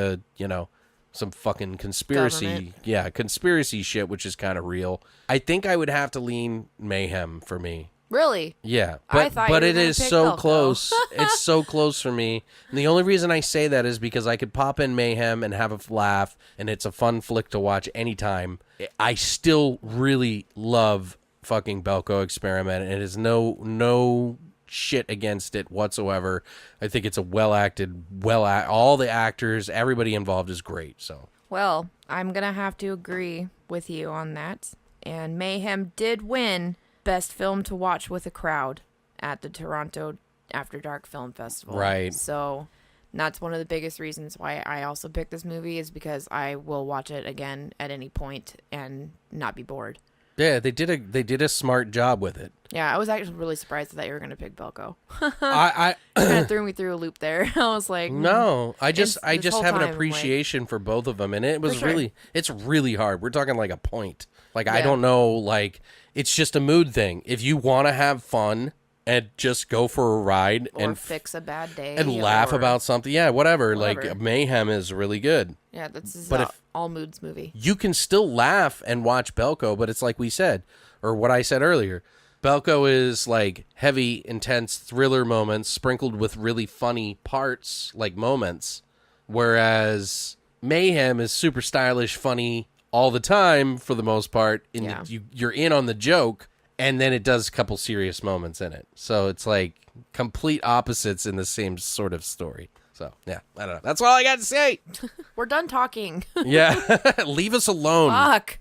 some fucking conspiracy. Government. Yeah, conspiracy shit, which is kind of real. I think I would have to lean Mayhem for me. Really? Yeah, I thought you were it gonna is pick so Belko. close. It's so close for me. And the only reason I say that is because I could pop in Mayhem and have a laugh, and it's a fun flick to watch anytime. I still really love fucking Belko Experiment, and it is no shit against it whatsoever. I think it's a well-acted, all the actors, everybody involved is great. So, well, I'm gonna have to agree with you on that. And Mayhem did win Best Film to Watch with a Crowd at the Toronto After Dark Film Festival. Right. So that's one of the biggest reasons why I also picked this movie, is because I will watch it again at any point and not be bored. Yeah, they did a smart job with it. Yeah, I was actually really surprised that you were going to pick Belko. I kind of threw me through a loop there. I was like, no, I just this whole have an time, appreciation for both of them, and it was sure. it's really hard. We're talking like a point. Like, I Yeah. don't know, like, it's just a mood thing. If you want to have fun and just go for a ride or and fix a bad day and laugh or- about something, yeah, whatever. Whatever. Like, Mayhem is really good. Yeah, this is But a if- all moods movie. You can still laugh and watch Belko, but it's like we said, or what I said earlier. Belko is like heavy, intense thriller moments sprinkled with really funny parts, like moments, whereas Mayhem is super stylish, funny all the time for the most part. You're in on the joke, and then it does a couple serious moments in it. So it's like complete opposites in the same sort of story. So, yeah, I don't know. That's all I got to say. We're done talking. Yeah, leave us alone. Fuck.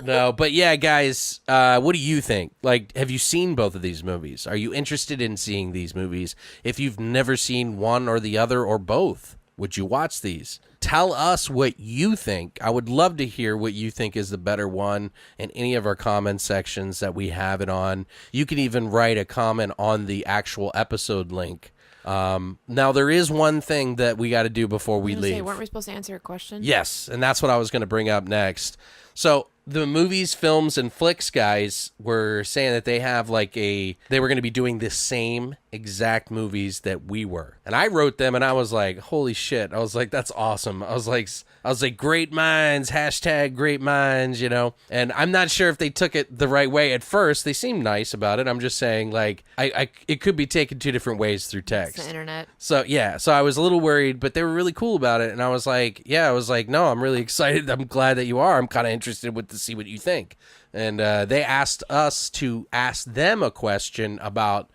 No, but yeah, guys, what do you think? Like, have you seen both of these movies? Are you interested in seeing these movies? If you've never seen one or the other or both, would you watch these? Tell us what you think. I would love to hear what you think is the better one in any of our comment sections that we have it on. You can even write a comment on the actual episode link. Now, there is one thing that we got to do before we leave. Weren't we supposed to answer a question? Yes, and that's what I was going to bring up next. So the movies, films, and flicks guys were saying that they have they were going to be doing the same exact movies that we were. And I wrote them and I was like, holy shit. I was like, that's awesome. I was like, great minds, hashtag great minds, and I'm not sure if they took it the right way at first. They seemed nice about it. I'm just saying, like, it could be taken two different ways through text. It's the internet. So, yeah. So I was a little worried, but they were really cool about it. And I was like, no, I'm really excited. I'm glad that you are. I'm kind of interested to see what you think. And they asked us to ask them a question about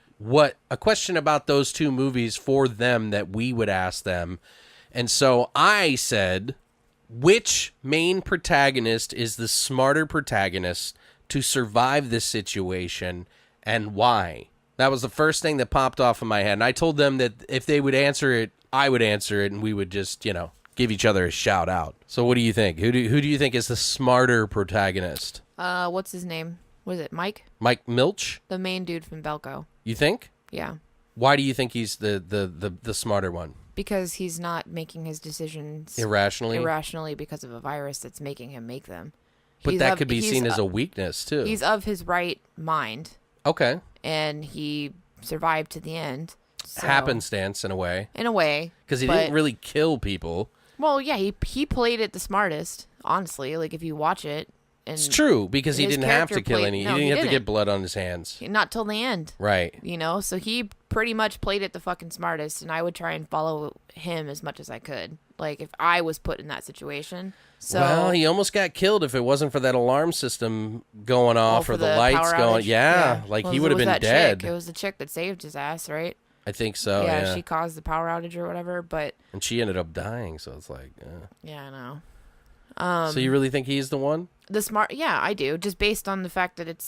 those two movies for them that we would ask them. And so I said, which main protagonist is the smarter protagonist to survive this situation, and why? That was the first thing that popped off in my head. And I told them that if they would answer it, I would answer it, and we would just, give each other a shout out. So what do you think? Who do you think is the smarter protagonist? What's his name? Was it Mike? Mike Milch? The main dude from Belko. You think? Yeah. Why do you think he's the smarter one? Because he's not making his decisions irrationally because of a virus that's making him make them. But that could be seen as a weakness too. He's of his right mind. Okay. And he survived to the end. happenstance in a way. In a way. Because he didn't really kill people. Well, yeah, he played it the smartest, honestly. Like, if you watch it. And it's true, because he didn't have to kill any. No, he didn't have to get blood on his hands. Not till the end. Right. You know, so he pretty much played it the fucking smartest, and I would try and follow him as much as I could. Like, if I was put in that situation. So, well, he almost got killed if it wasn't for that alarm system going off or the lights going. Yeah, like he would have been dead. It was the chick that saved his ass, right? I think so. Yeah, she caused the power outage or whatever, and she ended up dying. So it's like, yeah, I know. So you really think he's the one? Yeah, I do. Just based on the fact that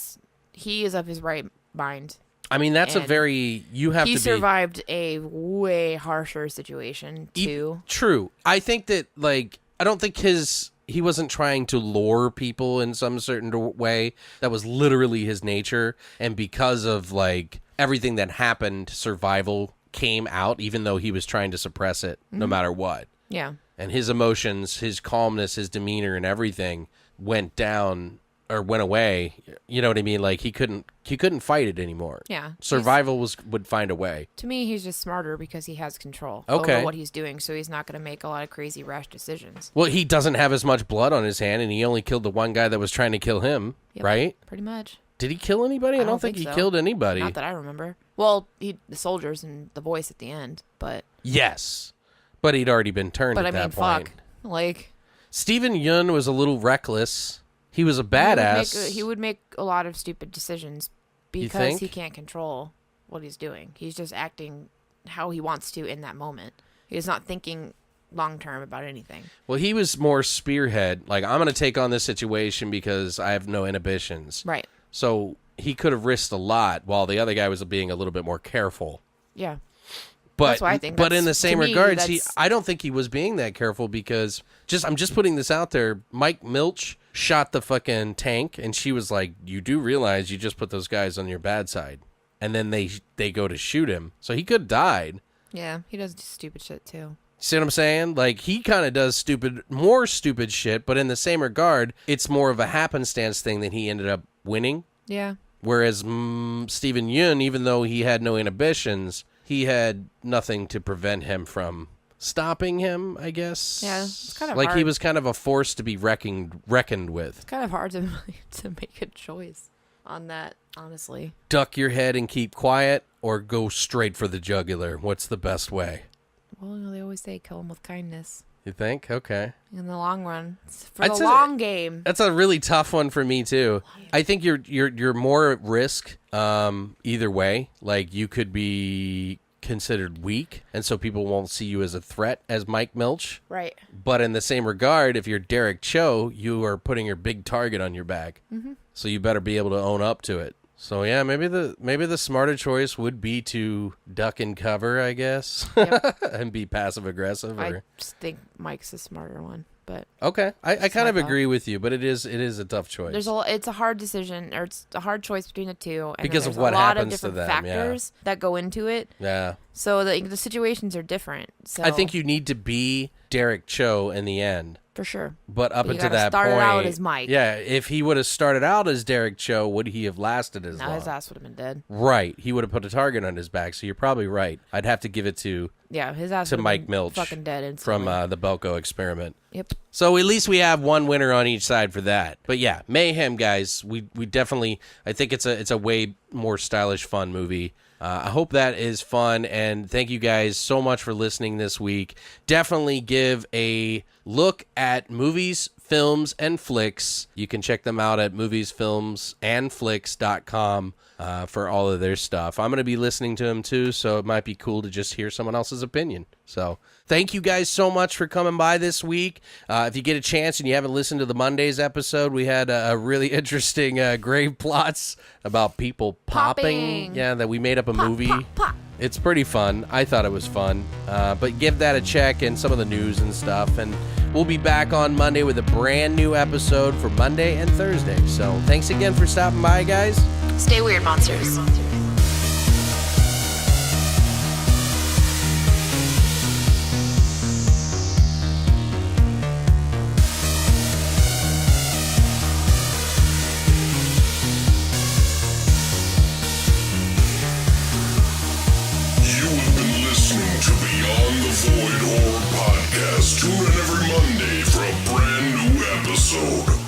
he is of his right mind. I mean, that's he survived a way harsher situation too. True. I think that, like, I don't think he wasn't trying to lure people in some certain way. That was literally his nature. And because of, like, everything that happened, survival came out, even though he was trying to suppress it no matter what. Yeah. And his emotions, his calmness, his demeanor and everything went down or went away. You know what I mean? Like, he couldn't fight it anymore. Yeah. Survival would find a way. To me, he's just smarter because he has control over what he's doing, so he's not going to make a lot of crazy rash decisions. Well, he doesn't have as much blood on his hand, and he only killed the one guy that was trying to kill him, right? Pretty much. Did he kill anybody? I don't think he killed anybody. Not that I remember. Well, the soldiers and the voice at the end, but... Yes. But he'd already been turned at that point. Fuck. Like... Steven Yeun was a little reckless. He was a badass. He would make a lot of stupid decisions because he can't control what he's doing. He's just acting how he wants to in that moment. He's not thinking long-term about anything. Well, he was more spearhead. Like, I'm going to take on this situation because I have no inhibitions. Right. So he could have risked a lot while the other guy was being a little bit more careful. Yeah. But, that's what I think. But in the same regards, I don't think he was being that careful because I'm just putting this out there. Mike Milch shot the fucking tank, and she was like, "You do realize you just put those guys on your bad side," and then they go to shoot him, so he could have died. Yeah, he does stupid shit too. See what I'm saying? Like, he kind of does more stupid shit, but in the same regard, it's more of a happenstance thing that he ended up winning. Yeah. Whereas Steven Yeun, even though he had no inhibitions, he had nothing to prevent him from stopping him, I guess. Yeah, it's kind of like hard. He was kind of a force to be reckoned with. It's kind of hard to make a choice on that, honestly. Duck your head and keep quiet, or go straight for the jugular. What's the best way? Well, they always say kill him with kindness. You think? Okay. In the long run, it's for the long game. That's a really tough one for me too. I think you're more at risk either way. Like, you could be considered weak, and so people won't see you as a threat as Mike Milch. Right. But in the same regard, if you're Derek Cho, you are putting your big target on your back. Mm-hmm. So you better be able to own up to it. So yeah, maybe the smarter choice would be to duck and cover, I guess, and be passive aggressive. I just think Mike's the smarter one, but okay, I kind of agree with you, but it is a tough choice. It's a hard decision, or it's a hard choice between the two, and because of what happens to them. A lot of different factors that go into it. Yeah. So the situations are different. So I think you need to be Derek Cho in the end. For sure. But up until that point, point, out as Mike. Yeah, if he would have started out as Derek Cho, would he have lasted as long? No, his ass would have been dead. Right, he would have put a target on his back. So you're probably right. I'd have to give it to his ass to would Mike been Milch fucking dead instantly. from the Belko Experiment. Yep. So at least we have one winner on each side for that. But yeah, Mayhem, guys, we definitely. I think it's a way more stylish, fun movie. I hope that is fun, and thank you guys so much for listening this week. Definitely give a look at Movies, Films, and Flicks. You can check them out at moviesfilmsandflicks.com for all of their stuff. I'm going to be listening to them too, so it might be cool to just hear someone else's opinion. So thank you guys so much for coming by this week. If you get a chance and you haven't listened to the Monday's episode, we had a really interesting grave plots about people popping. Yeah, that we made up a movie. Pop. It's pretty fun. I thought it was fun. But give that a check and some of the news and stuff. And we'll be back on Monday with a brand new episode for Monday and Thursday. So thanks again for stopping by, guys. Stay weird, monsters. You Void Horror Podcast. Tune in every Monday for a brand new episode.